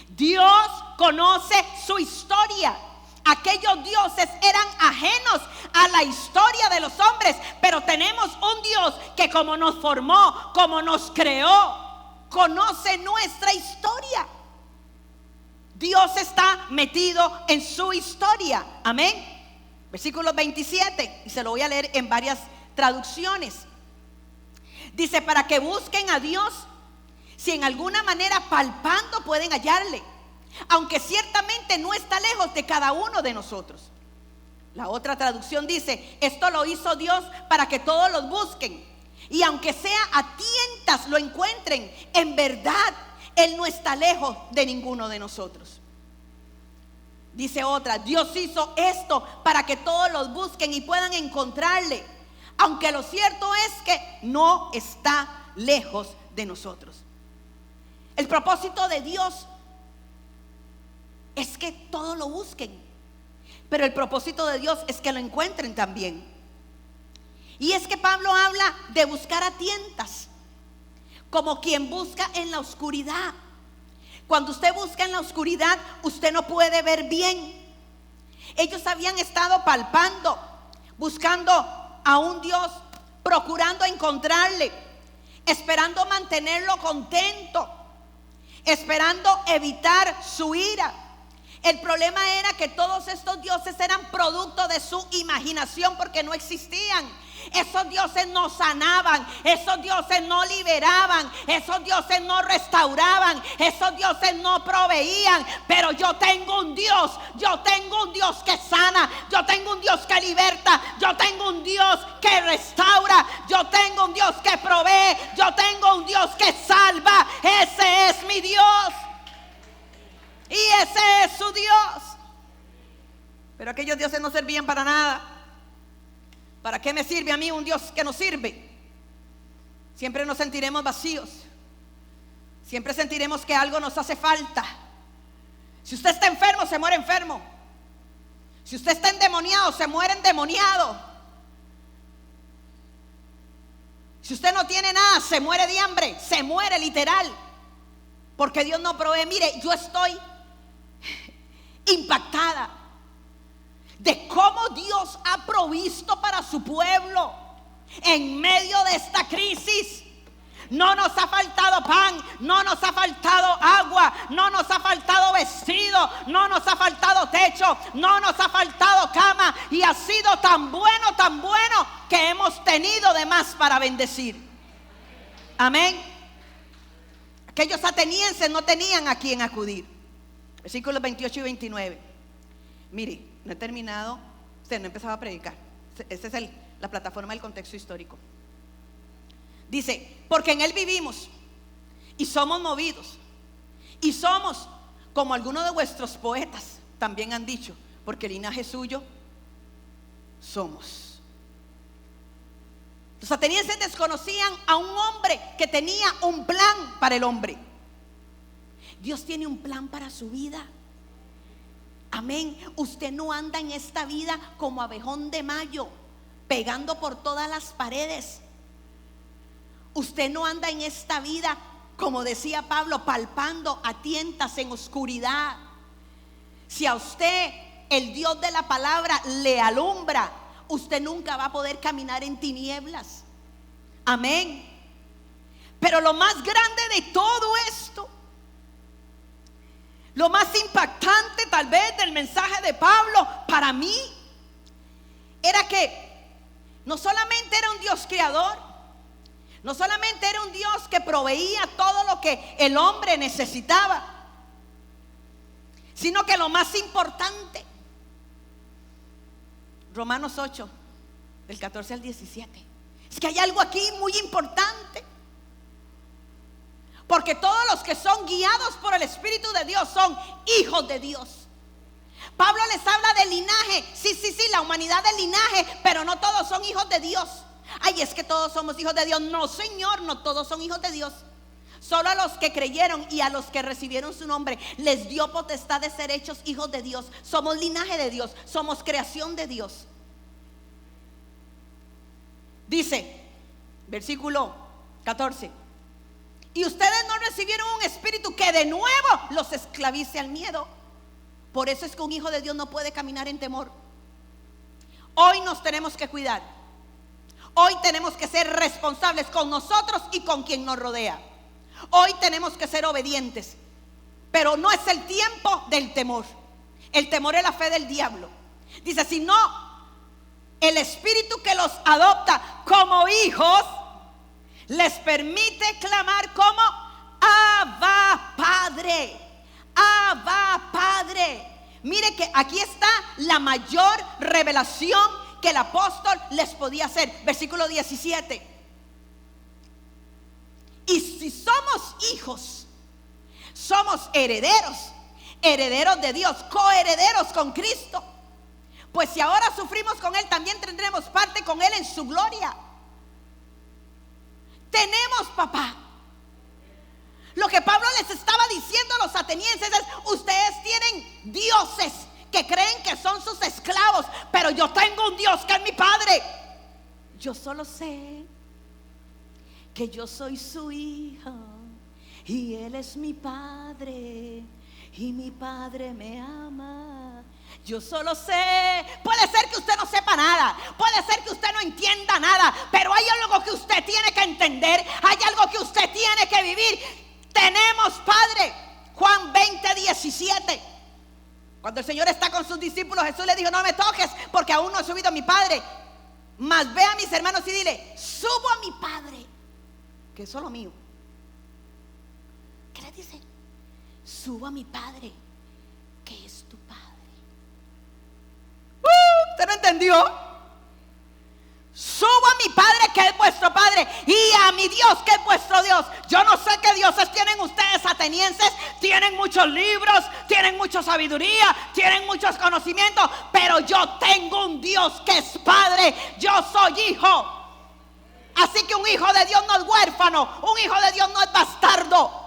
Dios conoce su historia. Aquellos dioses eran ajenos a la historia de los hombres, pero tenemos un Dios que, como nos formó, como nos creó, conoce nuestra historia. Dios está metido en su historia. Amén. Versículo 27, y se lo voy a leer en varias traducciones. Dice: para que busquen a Dios si en alguna manera palpando pueden hallarle, aunque ciertamente no está lejos de cada uno de nosotros. La otra traducción dice: esto lo hizo Dios para que todos los busquen, y aunque sea a tientas lo encuentren. En verdad, Él no está lejos de ninguno de nosotros. Dice otra: Dios hizo esto para que todos los busquen y puedan encontrarle, aunque lo cierto es que no está lejos de nosotros. El propósito de Dios es que todos lo busquen, pero el propósito de Dios es que lo encuentren también. Y es que Pablo habla de buscar a tientas, como quien busca en la oscuridad. Cuando usted busca en la oscuridad, usted no puede ver bien. Ellos habían estado palpando, buscando a un Dios, procurando encontrarle, esperando mantenerlo contento, esperando evitar su ira. El problema era que todos estos dioses eran producto de su imaginación, porque no existían. Esos dioses no sanaban, esos dioses no liberaban, esos dioses no restauraban, esos dioses no proveían. Pero yo tengo un Dios que sana, yo tengo un Dios que liberta, yo tengo un Dios que restaura, yo tengo un Dios que provee, yo tengo un Dios que salva. Ese es mi Dios y ese es su Dios. Pero aquellos dioses no servían para nada. ¿Para qué me sirve a mí un Dios que no sirve? Siempre nos sentiremos vacíos. Siempre sentiremos que algo nos hace falta. Si usted está enfermo, se muere enfermo. Si usted está endemoniado, se muere endemoniado. Si usted no tiene nada, se muere de hambre. Se muere literal, porque Dios no provee. Mire, yo estoy impactada de cómo Dios ha provisto para su pueblo en medio de esta crisis. No nos ha faltado pan, no nos ha faltado agua, no nos ha faltado vestido, no nos ha faltado techo, no nos ha faltado cama. Y ha sido tan bueno que hemos tenido de más para bendecir. Amén. Aquellos atenienses no tenían a quien acudir. Versículos 28 y 29. Mire, no he terminado, usted no empezaba a predicar. Esta es la plataforma del contexto histórico. Dice: porque en Él vivimos y somos movidos, y somos, como algunos de vuestros poetas también han dicho, porque linaje suyo somos. Los atenienses desconocían a un hombre que tenía un plan para el hombre. Dios tiene un plan para su vida. Amén. Usted no anda en esta vida como abejón de mayo, pegando por todas las paredes. Usted no anda en esta vida, como decía Pablo, palpando a tientas en oscuridad. Si a usted el Dios de la palabra le alumbra, usted nunca va a poder caminar en tinieblas. Amén. Pero lo más grande de todo esto, lo más impactante tal vez del mensaje de Pablo para mí, era que no solamente era un Dios creador, no solamente era un Dios que proveía todo lo que el hombre necesitaba, sino que lo más importante, Romanos 8, del 14 al 17, es que hay algo aquí muy importante. Porque todos los que son guiados por el Espíritu de Dios son hijos de Dios. Pablo les habla de linaje. Sí, la humanidad del linaje, pero no todos son hijos de Dios. Ay, es que todos somos hijos de Dios. No, Señor, no todos son hijos de Dios. Solo a los que creyeron y a los que recibieron su nombre les dio potestad de ser hechos hijos de Dios. Somos linaje de Dios, somos creación de Dios. Dice, versículo 14: y ustedes no recibieron un espíritu que de nuevo los esclavice al miedo. Por eso es que un hijo de Dios no puede caminar en temor. Hoy nos tenemos que cuidar. Hoy tenemos que ser responsables con nosotros y con quien nos rodea. Hoy tenemos que ser obedientes. Pero no es el tiempo del temor. El temor es la fe del diablo. Dice, si no, el espíritu que los adopta como hijos les permite clamar como Abba Padre. Abba Padre. Mire que aquí está la mayor revelación que el apóstol les podía hacer. Versículo 17. Y si somos hijos, somos herederos, herederos de Dios, coherederos con Cristo. Pues si ahora sufrimos con Él, también tendremos parte con Él en su gloria. Tenemos papá. Lo que Pablo les estaba diciendo a los atenienses es: ustedes tienen dioses que creen que son sus esclavos, pero yo tengo un Dios que es mi Padre. Yo solo sé que yo soy su hijo y Él es mi Padre y mi Padre me ama. Yo solo sé. Puede ser que usted no sepa nada, puede ser que usted no entienda nada, pero hay algo que usted tiene que entender, hay algo que usted tiene que vivir. Tenemos Padre. Juan 20:17. Cuando el Señor está con sus discípulos, Jesús le dijo: no me toques, porque aún no he subido a mi Padre. Mas ve a mis hermanos y dile: subo a mi Padre, que es solo mío. ¿Qué le dice? Subo a mi Padre, que es tu Padre. ¿Usted no entendió? Subo a mi Padre, que es vuestro Padre, y a mi Dios, que es vuestro Dios. Yo no sé qué dioses tienen ustedes, atenienses. Tienen muchos libros, tienen mucha sabiduría, tienen muchos conocimientos, pero yo tengo un Dios que es Padre. Yo soy hijo. Así que un hijo de Dios no es huérfano, un hijo de Dios no es bastardo.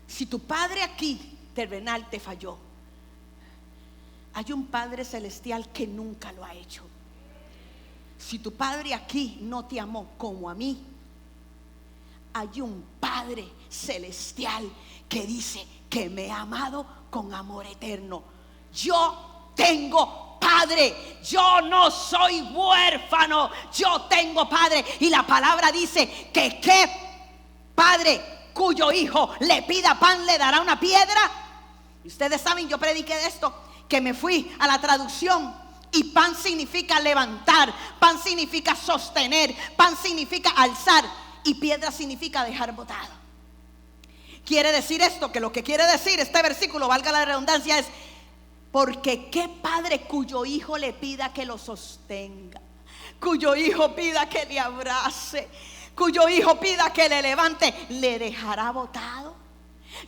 Si tu padre aquí terrenal te falló, hay un Padre celestial que nunca lo ha hecho. Si tu padre aquí no te amó como a mí, hay un Padre celestial que dice que me ha amado con amor eterno. Yo tengo Padre, yo no soy huérfano, yo tengo Padre. Y la palabra dice que ¿qué padre cuyo hijo le pida pan le dará una piedra? Y ustedes saben, yo prediqué de esto, que me fui a la traducción, y pan significa levantar, pan significa sostener, pan significa alzar, y piedra significa dejar botado. Quiere decir esto, que lo que quiere decir este versículo, valga la redundancia, es: porque qué padre cuyo hijo le pida que lo sostenga, cuyo hijo pida que le abrace, cuyo hijo pida que le levante, le dejará botado.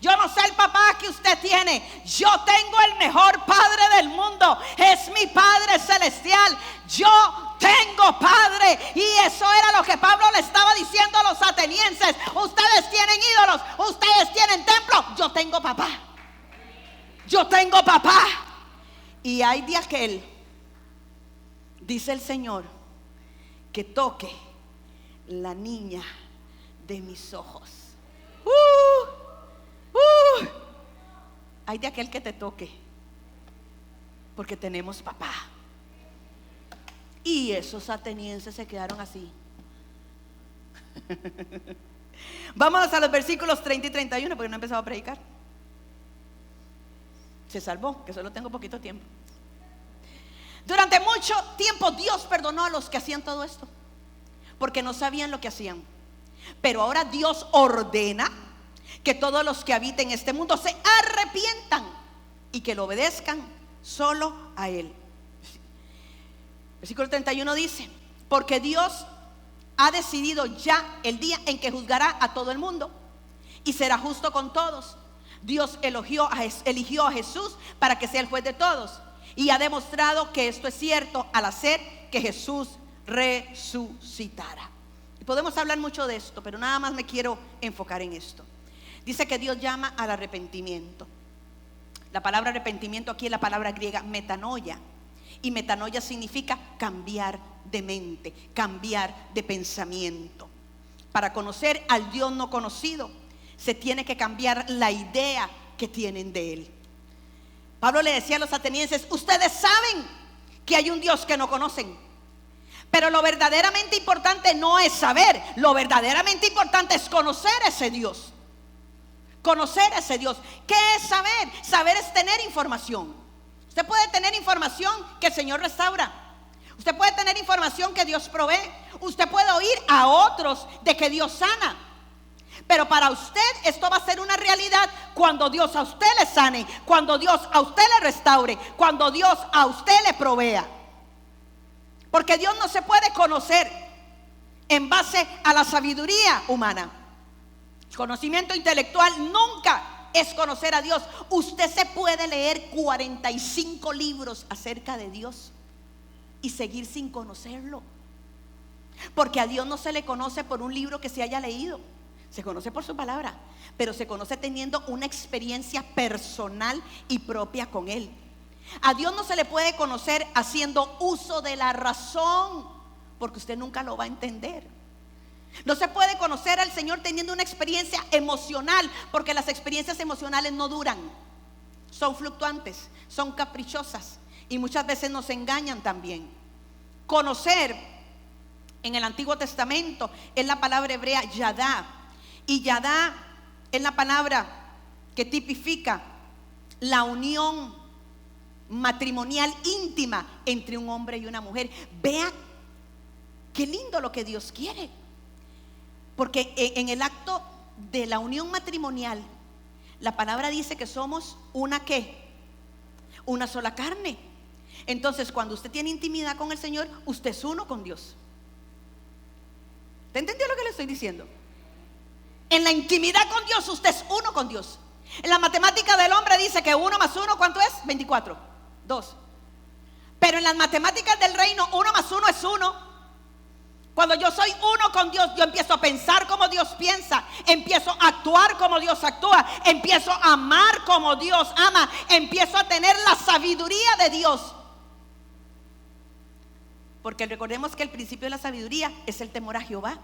Yo no sé el papá que usted tiene, yo tengo el mejor Padre del mundo, es mi Padre celestial. Yo tengo Padre, y eso era lo que Pablo le estaba diciendo a los atenienses. Ustedes tienen ídolos, ustedes tienen templo, yo tengo papá. Yo tengo papá. Y hay de aquel, dice el Señor, que toque la niña de mis ojos. Hay de aquel que te toque, porque tenemos papá. Y esos atenienses se quedaron así. Vámonos a los versículos 30 y 31, porque no he empezado a predicar. Se salvó, que solo tengo poquito tiempo. Durante mucho tiempo Dios perdonó a los que hacían todo esto, porque no sabían lo que hacían. Pero ahora Dios ordena que todos los que habiten este mundo se arrepientan y que lo obedezcan solo a Él. Versículo 31 dice: porque Dios ha decidido ya el día en que juzgará a todo el mundo y será justo con todos. Dios eligió a Jesús para que sea el juez de todos, y ha demostrado que esto es cierto al hacer que Jesús resucitara. Y podemos hablar mucho de esto, pero nada más me quiero enfocar en esto. Dice que Dios llama al arrepentimiento. La palabra arrepentimiento aquí es la palabra griega metanoia, y metanoia significa cambiar de mente, cambiar de pensamiento. Para conocer al Dios no conocido, se tiene que cambiar la idea que tienen de Él. Pablo le decía a los atenienses: ustedes saben que hay un Dios que no conocen, pero lo verdaderamente importante no es saber, lo verdaderamente importante es conocer a ese Dios. Conocer a ese Dios. ¿Qué es saber? Saber es tener información. Usted puede tener información que el Señor restaura. Usted puede tener información que Dios provee. Usted puede oír a otros de que Dios sana. Pero para usted esto va a ser una realidad cuando Dios a usted le sane, cuando Dios a usted le restaure, cuando Dios a usted le provea. Porque Dios no se puede conocer en base a la sabiduría humana. El conocimiento intelectual nunca es conocer a Dios. Usted se puede leer 45 libros acerca de Dios y seguir sin conocerlo. Porque a Dios no se le conoce por un libro que se haya leído. Se conoce por su palabra, pero se conoce teniendo una experiencia personal y propia con Él. A Dios no se le puede conocer haciendo uso de la razón, porque usted nunca lo va a entender. No se puede conocer al Señor teniendo una experiencia emocional, porque las experiencias emocionales no duran, son fluctuantes, son caprichosas y muchas veces nos engañan también. Conocer en el Antiguo Testamento es la palabra hebrea yadá. Y yadá es la palabra que tipifica la unión matrimonial íntima entre un hombre y una mujer. Vea qué lindo lo que Dios quiere. Porque en el acto de la unión matrimonial, la palabra dice que somos una ¿qué? Una sola carne. Entonces, cuando usted tiene intimidad con el Señor, usted es uno con Dios. ¿Te entendió lo que le estoy diciendo? En la intimidad con Dios, usted es uno con Dios. En la matemática del hombre dice que 1 más 1, ¿cuánto es? 24, 2. Pero en las matemáticas del reino, 1 más 1 es 1. Cuando yo soy uno con Dios, yo empiezo a pensar como Dios piensa, empiezo a actuar como Dios actúa, empiezo a amar como Dios ama, empiezo a tener la sabiduría de Dios. Porque recordemos que el principio de la sabiduría es el temor a Jehová.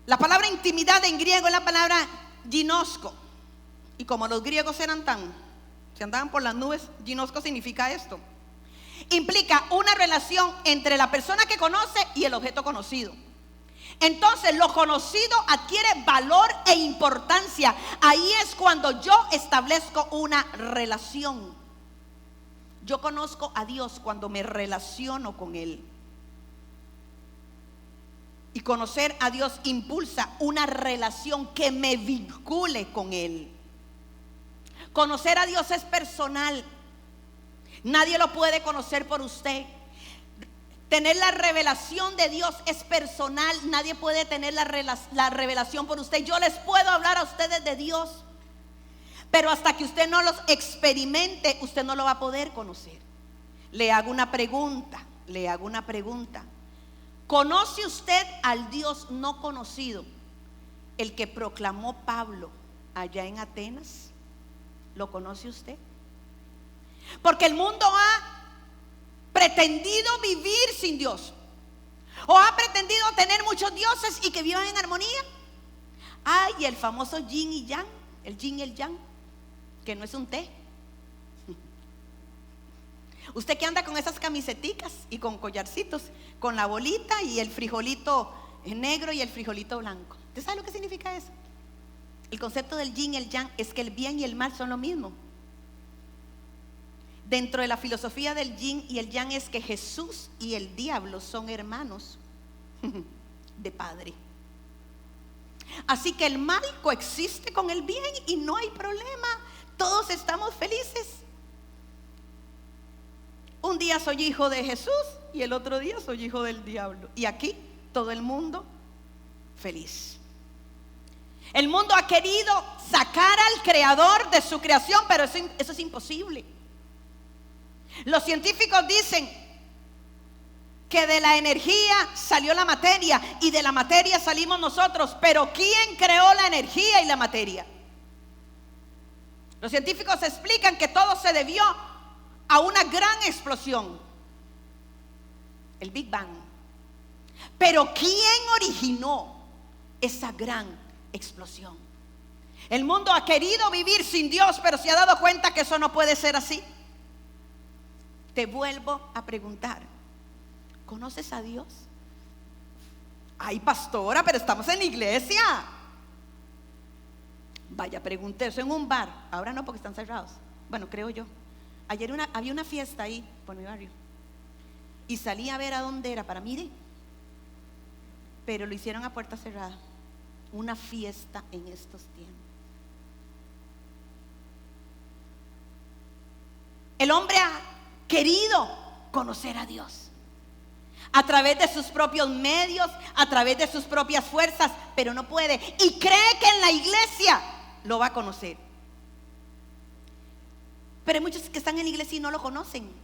La palabra intimidad en griego es la palabra ginosko. Y como los griegos se andaban por las nubes, ginosko significa esto. Implica una relación entre la persona que conoce y el objeto conocido. Entonces lo conocido adquiere valor e importancia. Ahí es cuando yo establezco una relación. Yo conozco a Dios cuando me relaciono con Él. Y conocer a Dios impulsa una relación que me vincule con Él. Conocer a Dios es personal. Nadie lo puede conocer por usted. Tener la revelación de Dios es personal. Nadie puede tener la revelación por usted. Yo les puedo hablar a ustedes de Dios, pero hasta que usted no los experimente, usted no lo va a poder conocer. Le hago una pregunta. ¿Conoce usted al Dios no conocido, el que proclamó Pablo allá en Atenas? ¿Lo conoce usted? Porque el mundo ha pretendido vivir sin Dios, o ha pretendido tener muchos dioses y que vivan en armonía. Ay, el famoso yin y yang, el yin y el yang, que no es un té. Usted que anda con esas camiseticas y con collarcitos, con la bolita y el frijolito negro y el frijolito blanco. ¿Usted sabe lo que significa eso? El concepto del yin y el yang es que el bien y el mal son lo mismo. Dentro de la filosofía del yin y el yang es que Jesús y el diablo son hermanos de padre. Así que el mal coexiste con el bien y no hay problema. Todos estamos felices. Un día soy hijo de Jesús y el otro día soy hijo del diablo. Y aquí todo el mundo feliz. El mundo ha querido sacar al creador de su creación, pero eso es imposible. Los científicos dicen que de la energía salió la materia y de la materia salimos nosotros. Pero ¿quién creó la energía y la materia? Los científicos explican que todo se debió a una gran explosión, el Big Bang. Pero ¿quién originó esa gran explosión? El mundo ha querido vivir sin Dios, pero se ha dado cuenta que eso no puede ser así. Te vuelvo a preguntar, ¿conoces a Dios? Ay, pastora, pero estamos en la iglesia. Vaya, pregunté eso en un bar. Ahora no, porque están cerrados. Bueno, creo yo. Ayer había una fiesta ahí por mi barrio y salí a ver a dónde era para mire. pero lo hicieron a puerta cerrada. Una fiesta en estos tiempos. El hombre ha querido conocer a Dios a través de sus propios medios, a través de sus propias fuerzas, pero no puede, y cree que en la iglesia lo va a conocer. Pero hay muchos que están en la iglesia y no lo conocen.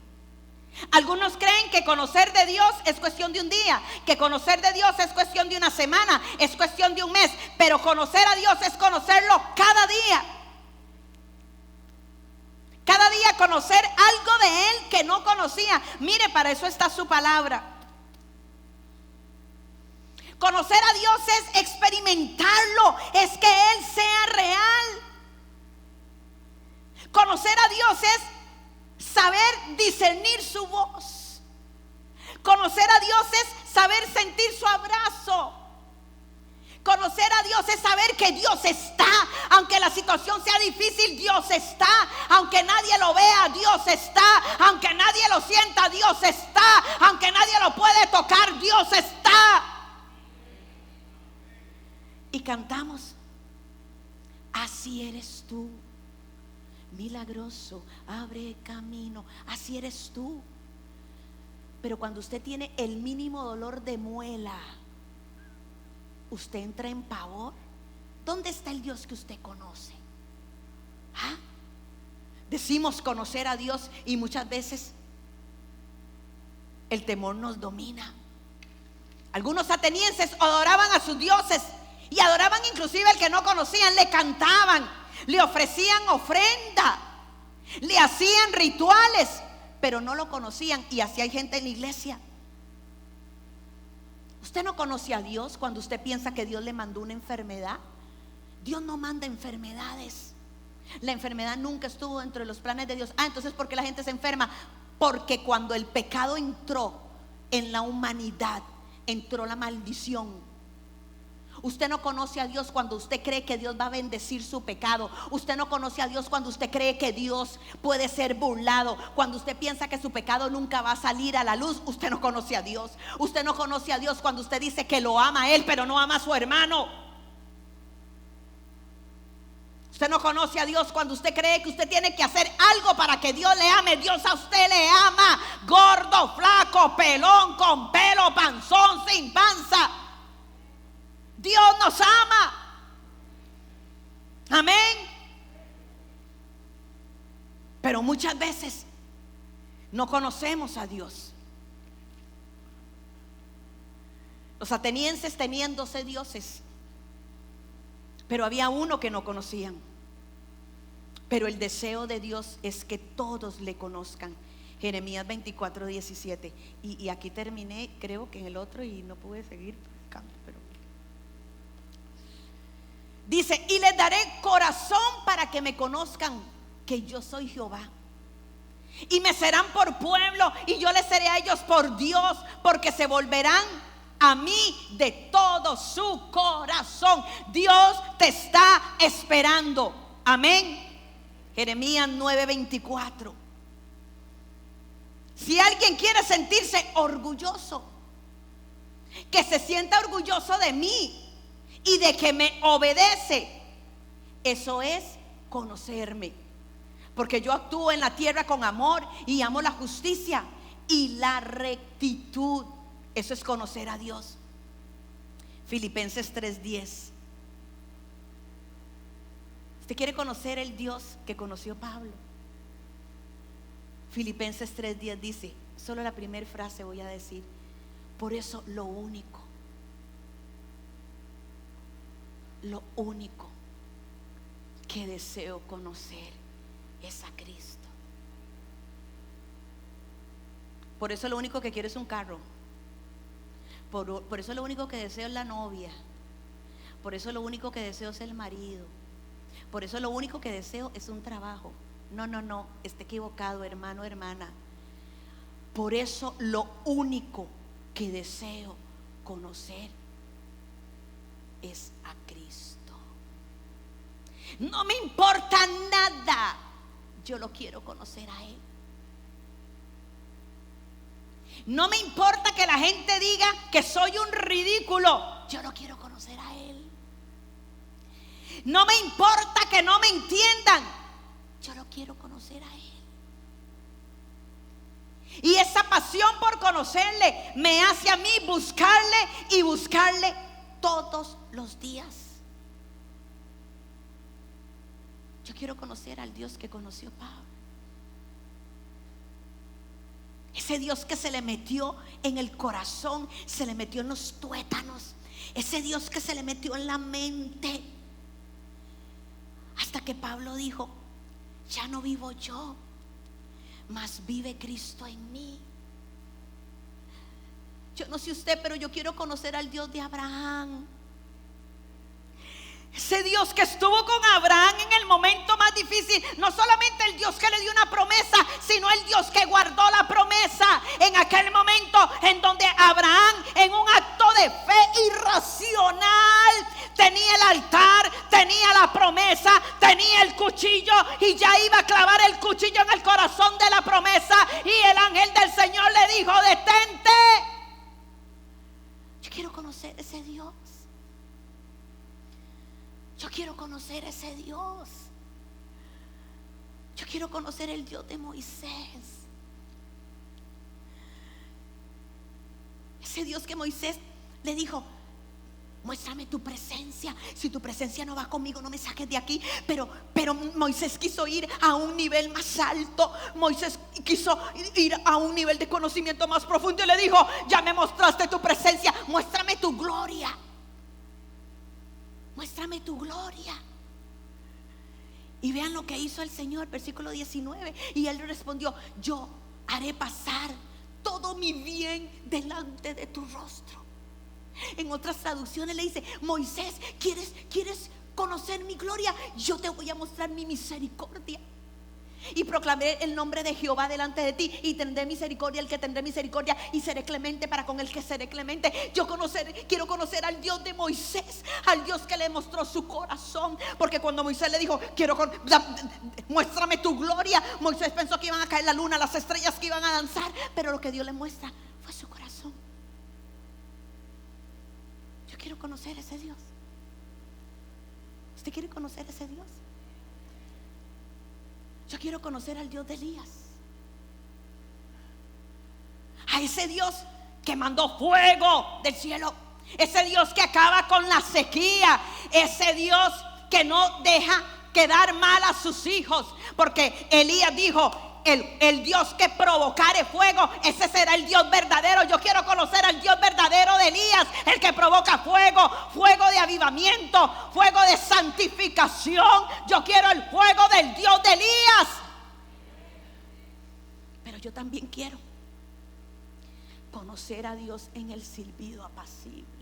Algunos creen que conocer de Dios es cuestión de un día, que conocer de Dios es cuestión de una semana, es cuestión de un mes, pero conocer a Dios es conocerlo cada día. Cada día conocer algo de Él que no conocía. Mire, para eso está su palabra. Conocer a Dios es experimentarlo, es que Él sea real. Conocer a Dios es saber discernir su voz. Conocer a Dios es saber sentir su abrazo. Conocer a Dios es saber que Dios está, aunque la situación sea difícil, Dios está, aunque nadie lo vea, Dios está, aunque nadie lo sienta, Dios está, aunque nadie lo puede tocar, Dios está. Y cantamos: así eres tú, milagroso, abre camino, así eres tú. Pero cuando usted tiene el mínimo dolor de muela, usted entra en pavor. ¿Dónde está el Dios que usted conoce? ¿Ah? Decimos conocer a Dios y muchas veces el temor nos domina. Algunos atenienses adoraban a sus dioses y adoraban inclusive al que no conocían, le cantaban, le ofrecían ofrenda, le hacían rituales, pero no lo conocían. Y así hay gente en la iglesia. Usted no conoce a Dios cuando usted piensa que Dios le mandó una enfermedad. Dios no manda enfermedades. La enfermedad nunca estuvo dentro de los planes de Dios. Entonces, ¿por qué la gente se enferma? Porque cuando el pecado entró en la humanidad, entró la maldición. Usted no conoce a Dios cuando usted cree que Dios va a bendecir su pecado. Usted no conoce a Dios cuando usted cree que Dios puede ser burlado. Cuando usted piensa que su pecado nunca va a salir a la luz, usted no conoce a Dios. Usted no conoce a Dios cuando usted dice que lo ama a Él, pero no ama a su hermano. Usted no conoce a Dios cuando usted cree que usted tiene que hacer algo para que Dios le ame. Dios a usted le ama, gordo, flaco, pelón, con pelo, panzón, sin panza. Dios nos ama. Amén. Pero muchas veces no conocemos a Dios. Los atenienses tenían 12 dioses, pero había uno que no conocían. Pero el deseo de Dios es que todos le conozcan. Jeremías 24:17. Y aquí terminé, creo que en el otro, y no pude seguir. Pero dice: y les daré corazón para que me conozcan que yo soy Jehová. Y me serán por pueblo, y yo les seré a ellos por Dios, porque se volverán a mí de todo su corazón. Dios te está esperando. Amén. Jeremías 9:24. Si alguien quiere sentirse orgulloso, que se sienta orgulloso de mí y de que me obedece. Eso es conocerme, porque yo actúo en la tierra con amor y amo la justicia y la rectitud. Eso es conocer a Dios. Filipenses 3:10. ¿Usted quiere conocer el Dios que conoció Pablo? Filipenses 3:10 dice, solo la primera frase voy a decir: por eso lo único que deseo conocer es a Cristo. Por eso lo único que quiero es un carro. Por eso lo único que deseo es la novia. Por eso lo único que deseo es el marido. Por eso lo único que deseo es un trabajo. No, está equivocado, hermano, hermana. Por eso lo único que deseo conocer es a Cristo. No me importa nada, yo lo quiero conocer a Él. No me importa que la gente diga que soy un ridículo. yo lo quiero conocer a Él. No me importa que no me entiendan, yo lo quiero conocer a Él. Y esa pasión por conocerle me hace a mí buscarle y buscarle todos los días. Yo quiero conocer al Dios que conoció Pablo. Ese Dios que se le metió en el corazón, se le metió en los tuétanos. Ese Dios que se le metió en la mente. Hasta que Pablo dijo: ya no vivo yo, mas vive Cristo en mí. Yo no sé usted, pero yo quiero conocer al Dios de Abraham. Ese Dios que estuvo con Abraham en el momento más difícil. No solamente el Dios que le dio una promesa, sino el Dios que guardó la promesa en aquel momento en donde Abraham, en un acto de fe irracional, tenía el altar, tenía la promesa, tenía el cuchillo y ya iba a clavar el cuchillo en el corazón de la promesa. Y el ángel del Señor le dijo: detente. Yo quiero conocer ese Dios. Yo quiero conocer ese Dios. Yo quiero conocer el Dios de Moisés. Ese Dios que Moisés le dijo: muéstrame tu presencia. Si tu presencia no va conmigo, no me saques de aquí. Pero Moisés quiso ir a un nivel más alto. Moisés quiso ir a un nivel de conocimiento más profundo y le dijo: ya me mostraste tu presencia, muéstrame tu gloria. Muéstrame tu gloria. Y vean lo que hizo el Señor, versículo 19. Y él respondió: yo haré pasar todo mi bien delante de tu rostro. En otras traducciones le dice: Moisés, ¿quieres conocer mi gloria? Yo te voy a mostrar mi misericordia. Y proclamé el nombre de Jehová delante de ti, y tendré misericordia el que tendré misericordia, y seré clemente para con el que seré clemente. Quiero conocer al Dios de Moisés, al Dios que le mostró su corazón. Porque cuando Moisés le dijo: muéstrame tu gloria, Moisés pensó que iban a caer la luna, las estrellas, que iban a danzar. Pero lo que Dios le muestra fue su corazón. Yo quiero conocer a ese Dios. ¿Usted quiere conocer a ese Dios? Yo quiero conocer al Dios de Elías, a ese Dios que mandó fuego del cielo, ese Dios que acaba con la sequía, ese Dios que no deja quedar mal a sus hijos. Porque Elías dijo: el Dios que provocare fuego, ese será el Dios verdadero. Yo quiero conocer al Dios verdadero de Elías, el que provoca fuego, fuego de avivamiento, fuego de santificación. Yo quiero el fuego del Dios de Elías. Pero yo también quiero conocer a Dios en el silbido apacible.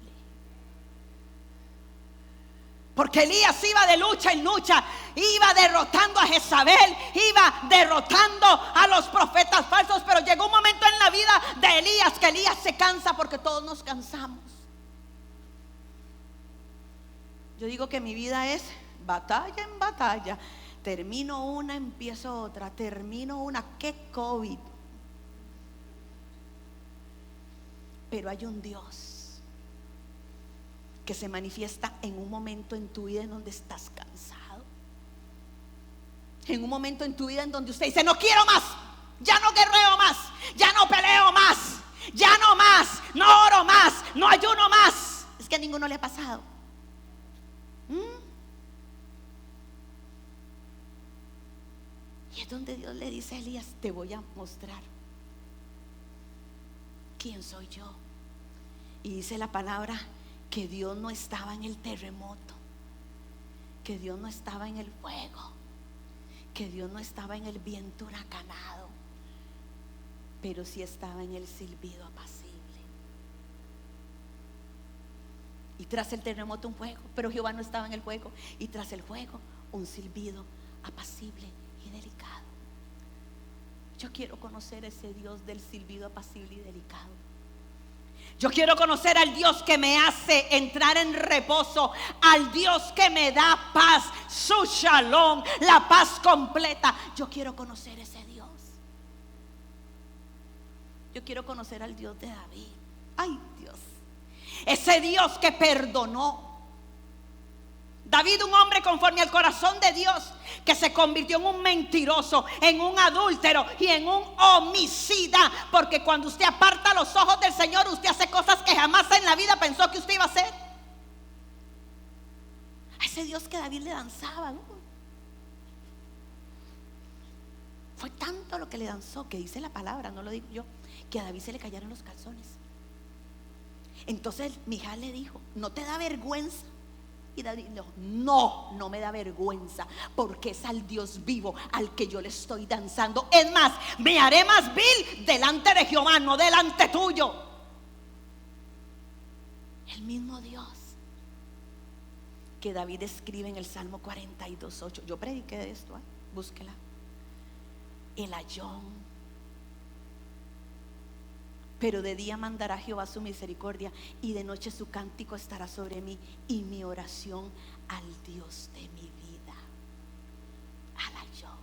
Porque Elías iba de lucha en lucha, iba derrotando a Jezabel, iba derrotando a los profetas falsos. Pero llegó un momento en la vida de Elías que Elías se cansa, porque todos nos cansamos. Yo digo que mi vida es batalla en batalla. Termino una, empiezo otra, termino una. ¿Qué COVID? Pero hay un Dios que se manifiesta en un momento en tu vida en donde estás cansado, en un momento en tu vida en donde usted dice: no quiero más, ya no guerreo más, ya no peleo más, ya no más, no oro más, no ayuno más. Es que a ninguno le ha pasado. Y es donde Dios le dice a Elías: te voy a mostrar quién soy yo. Y dice la palabra que Dios no estaba en el terremoto, que Dios no estaba en el fuego, que Dios no estaba en el viento huracanado, pero sí estaba en el silbido apacible. Y tras el terremoto un fuego, pero Jehová no estaba en el fuego. Y tras el fuego un silbido apacible y delicado. Yo quiero conocer ese Dios del silbido apacible y delicado. Yo quiero conocer al Dios que me hace entrar en reposo, al Dios que me da paz, su shalom, la paz completa. Yo quiero conocer ese Dios. Yo quiero conocer al Dios de David. Ay, Dios, ese Dios que perdonó. David, un hombre conforme al corazón de Dios, que se convirtió en un mentiroso, en un adúltero y en un homicida. Porque cuando usted aparta los ojos del Señor, usted hace cosas que jamás en la vida pensó que usted iba a hacer. A ese Dios que David le danzaba, ¿no? Fue tanto lo que le danzó, que dice la palabra, no lo digo yo, que a David se le cayeron los calzones. Entonces Mijal le dijo: ¿no te da vergüenza? Y David dijo: no me da vergüenza, porque es al Dios vivo al que yo le estoy danzando. Es más, me haré más vil delante de Jehová, no delante tuyo. El mismo Dios que David escribe en el Salmo 42:8. Yo prediqué de esto, búsquela. El ayón. Pero de día mandará Jehová su misericordia, y de noche su cántico estará sobre mí, y mi oración al Dios de mi vida. Al ayón.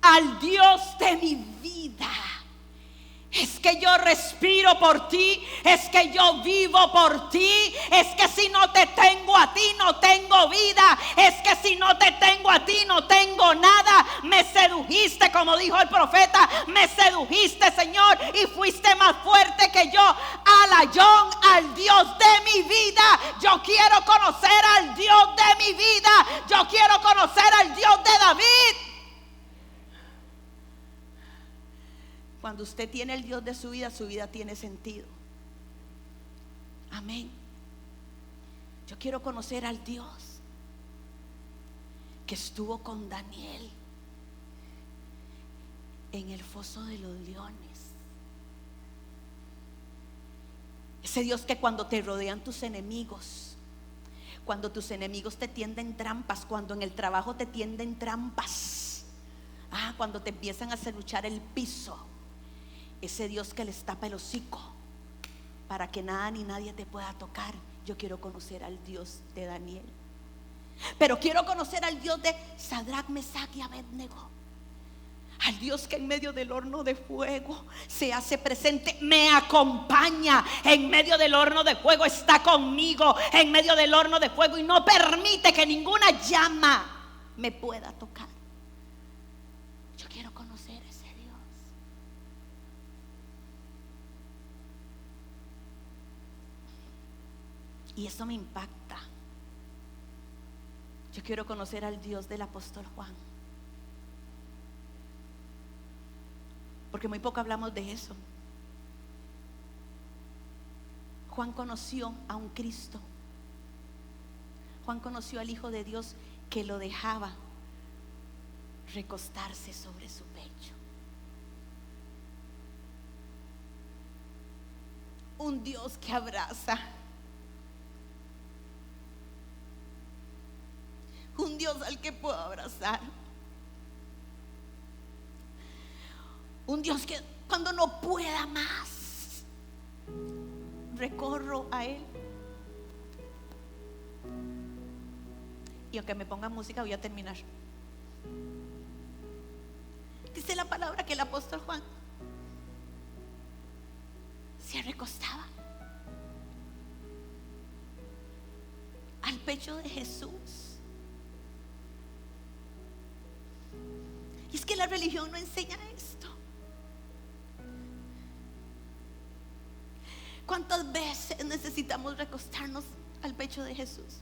Al Dios de mi vida. Es que yo respiro por ti, es que yo vivo por ti, es que si no te tengo a ti no tengo vida, es que si no te tengo a ti no tengo nada. Me sedujiste, como dijo el profeta, me sedujiste, Señor, y fuiste más fuerte que yo. Al ayón, al Dios de mi vida. Yo quiero conocer al Dios de mi vida. Yo quiero conocer al Dios de David. Cuando usted tiene el Dios de su vida tiene sentido. Amén. Yo quiero conocer al Dios que estuvo con Daniel en el foso de los leones. Ese Dios que cuando te rodean tus enemigos, cuando tus enemigos te tienden trampas, cuando en el trabajo te tienden trampas, cuando te empiezan a serruchar el piso, ese Dios que les tapa el hocico para que nada ni nadie te pueda tocar. Yo quiero conocer al Dios de Daniel, pero quiero conocer al Dios de Sadrach, Mesach y Abednego. Al Dios que en medio del horno de fuego se hace presente, me acompaña en medio del horno de fuego, está conmigo en medio del horno de fuego y no permite que ninguna llama me pueda tocar. Yo quiero conocer ese Dios. Y eso me impacta. Yo quiero conocer al Dios del apóstol Juan, porque muy poco hablamos de eso. Juan conoció a un Cristo. Juan conoció al Hijo de Dios que lo dejaba recostarse sobre su pecho. Un Dios que abraza. Un Dios al que puedo abrazar. Un Dios que cuando no pueda más, recorro a Él. Y aunque me ponga música, voy a terminar. Dice la palabra que el apóstol Juan se recostaba al pecho de Jesús. Y es que la religión no enseña esto. ¿Cuántas veces necesitamos recostarnos al pecho de Jesús?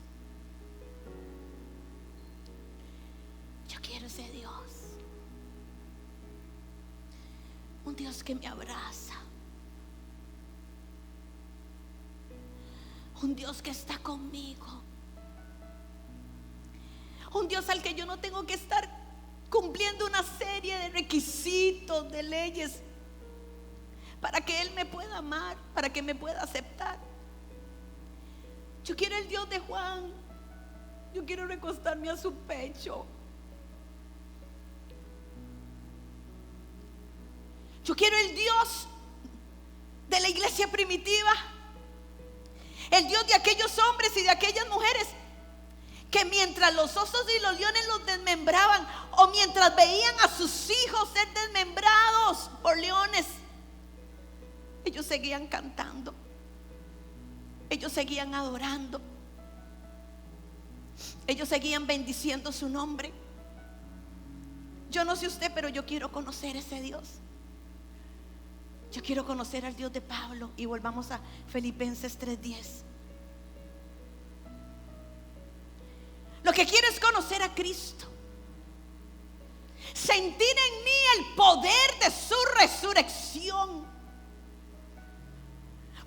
Yo quiero ese Dios. Un Dios que me abraza. Un Dios que está conmigo. Un Dios al que yo no tengo que estar cumpliendo una serie de requisitos, de leyes, para que Él me pueda amar, para que me pueda aceptar. Yo quiero el Dios de Juan. Yo quiero recostarme a su pecho. Yo quiero el Dios de la iglesia primitiva, el Dios de aquellos hombres y de aquellas mujeres que mientras los osos y los leones los desmembraban, o mientras veían a sus hijos ser desmembrados por leones, Ellos seguían cantando, ellos seguían adorando, ellos seguían bendiciendo su nombre. Yo no sé usted, pero yo quiero conocer ese Dios. Yo quiero conocer al Dios de Pablo. Y volvamos a Filipenses 3:10. Lo que quiero es conocer a Cristo, sentir en mí el poder de su resurrección,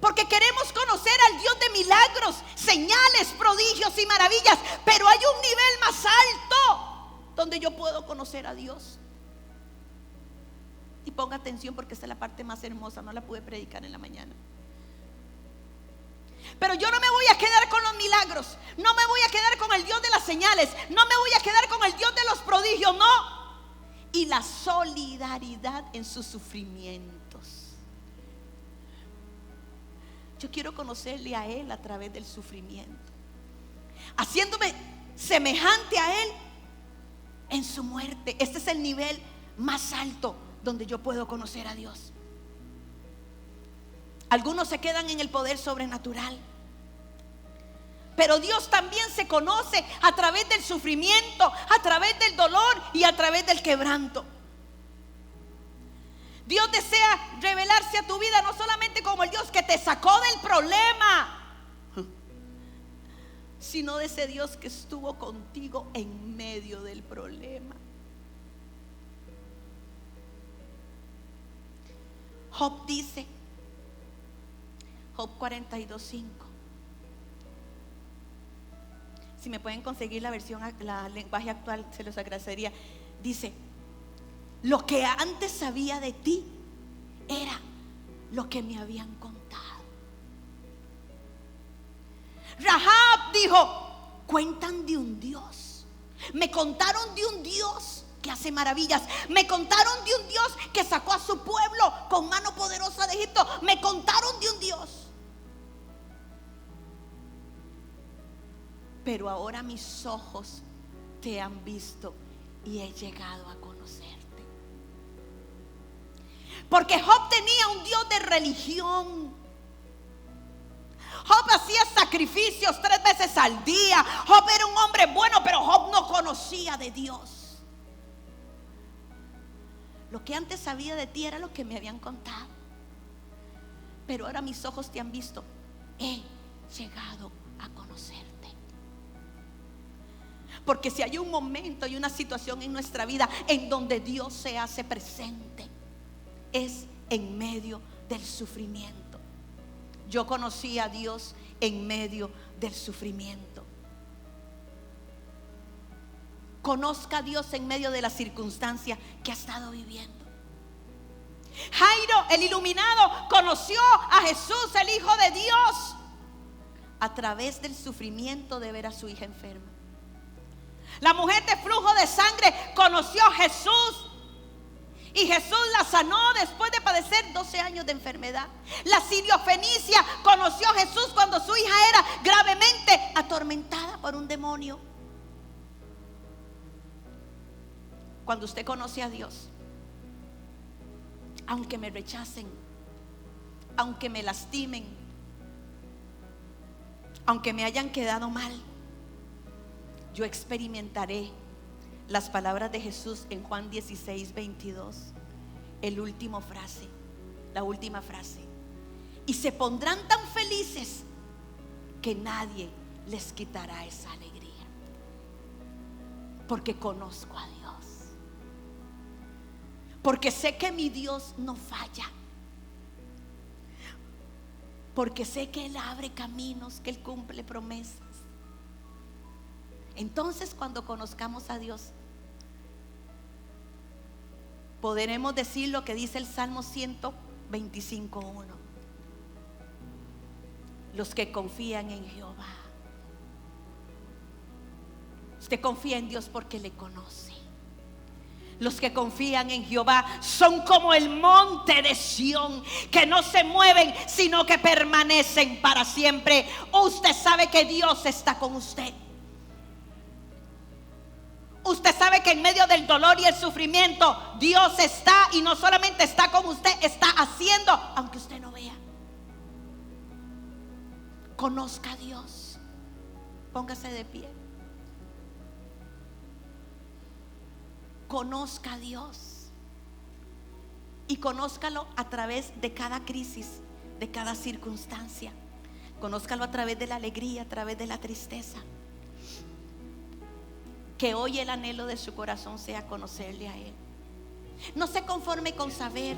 porque queremos conocer al Dios de milagros, señales, prodigios y maravillas. Pero hay un nivel más alto donde yo puedo conocer a Dios. Y ponga atención, porque esta es la parte más hermosa. No la pude predicar en la mañana. Pero yo no me voy a quedar con los milagros, no me voy a quedar con el Dios de las señales, no me voy a quedar con el Dios de los prodigios, no. Y la solidaridad en sus sufrimientos. Yo quiero conocerle a Él a través del sufrimiento, haciéndome semejante a Él en su muerte. Este es el nivel más alto donde yo puedo conocer a Dios. Algunos se quedan en el poder sobrenatural, pero Dios también se conoce a través del sufrimiento, a través del dolor y a través del quebranto. Dios desea revelarse a tu vida no solamente como el Dios que te sacó del problema, sino de ese Dios que estuvo contigo en medio del problema. Job dice, Job 42:5. Si me pueden conseguir la versión, la lenguaje actual, se los agradecería. Dice: lo que antes sabía de ti era lo que me habían contado. Rahab dijo: cuentan de un Dios, me contaron de un Dios que hace maravillas, me contaron de un Dios que sacó a su pueblo con mano poderosa de Egipto, me contaron de un Dios. Pero ahora mis ojos te han visto y he llegado a conocerte. Porque Job tenía un Dios de religión. Job hacía sacrificios 3 veces al día. Job era un hombre bueno, pero Job no conocía de Dios. Lo que antes sabía de ti era lo que me habían contado, pero ahora mis ojos te han visto. He llegado a conocerte. Porque si hay un momento y una situación en nuestra vida en donde Dios se hace presente, es en medio del sufrimiento. Yo conocí a Dios en medio del sufrimiento. Conozca a Dios en medio de la circunstancia que ha estado viviendo. Jairo, el iluminado, conoció a Jesús, el Hijo de Dios, a través del sufrimiento de ver a su hija enferma. La mujer de flujo de sangre conoció a Jesús y Jesús la sanó después de padecer 12 años de enfermedad. La siriofenicia conoció a Jesús cuando su hija era gravemente atormentada por un demonio. Cuando usted conoce a Dios, aunque me rechacen, aunque me lastimen, aunque me hayan quedado mal, yo experimentaré las palabras de Jesús en Juan 16:22. La última frase. Y se pondrán tan felices que nadie les quitará esa alegría. Porque conozco a Dios. Porque sé que mi Dios no falla. Porque sé que Él abre caminos, que Él cumple promesas. Entonces, cuando conozcamos a Dios, podremos decir lo que dice el Salmo 125:1. Los que confían en Jehová. Usted confía en Dios porque le conoce. Los que confían en Jehová son como el monte de Sión, que no se mueven, sino que permanecen para siempre. Usted sabe que Dios está con usted. Usted sabe que en medio del dolor y el sufrimiento, Dios está, y no solamente está con usted, está haciendo, aunque usted no vea. Conozca a Dios. Póngase de pie. Conozca a Dios. Y conózcalo a través de cada crisis, de cada circunstancia. Conózcalo a través de la alegría, a través de la tristeza. Que hoy el anhelo de su corazón sea conocerle a Él. No se conforme con saber.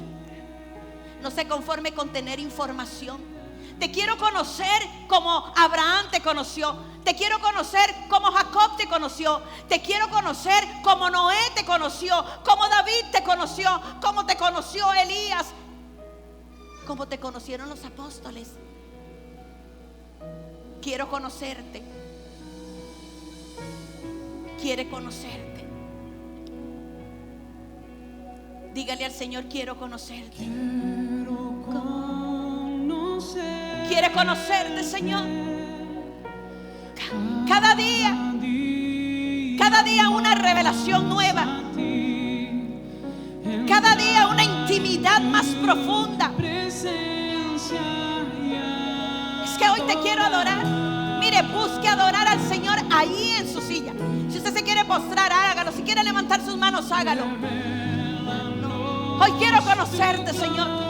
No se conforme con tener información. Te quiero conocer como Abraham te conoció. Te quiero conocer como Jacob te conoció. Te quiero conocer como Noé te conoció, como David te conoció, como te conoció Elías, como te conocieron los apóstoles. Quiero conocerte. Quiere conocerte. Dígale al Señor: quiero conocerte. Quiere conocerte, Señor. Cada día una revelación nueva. Cada día una intimidad más profunda. Es que hoy te quiero adorar. Mire, busque adorar al Señor ahí en su silla. Si usted se quiere postrar, hágalo. Si quiere levantar sus manos, hágalo. Hoy quiero conocerte, Señor.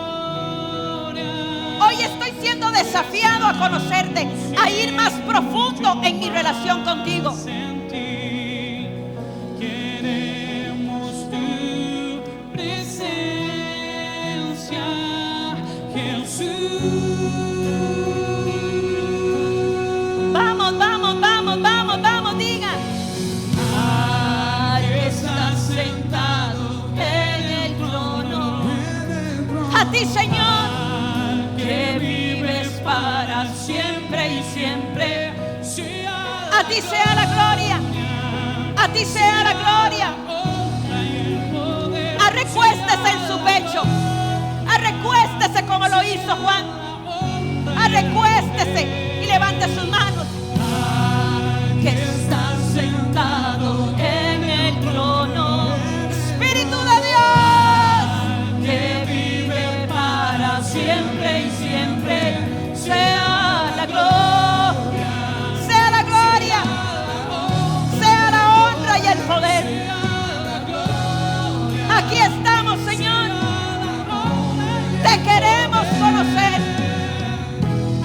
Hoy estoy siendo desafiado a conocerte, a ir más profundo en mi relación contigo. Queremos tu presencia, Jesús. Vamos, vamos, vamos, vamos, vamos, diga. Ahí estás sentado en el trono. A ti, Señor, que vives para siempre y siempre. A ti sea la gloria. A ti sea la gloria. Arrecuéstese en su pecho. Arrecuéstese como lo hizo Juan. Arrecuéstese y levante sus manos. Que estás sentado en el trono. Espíritu de Dios, que vive para siempre y siempre, sea la gloria.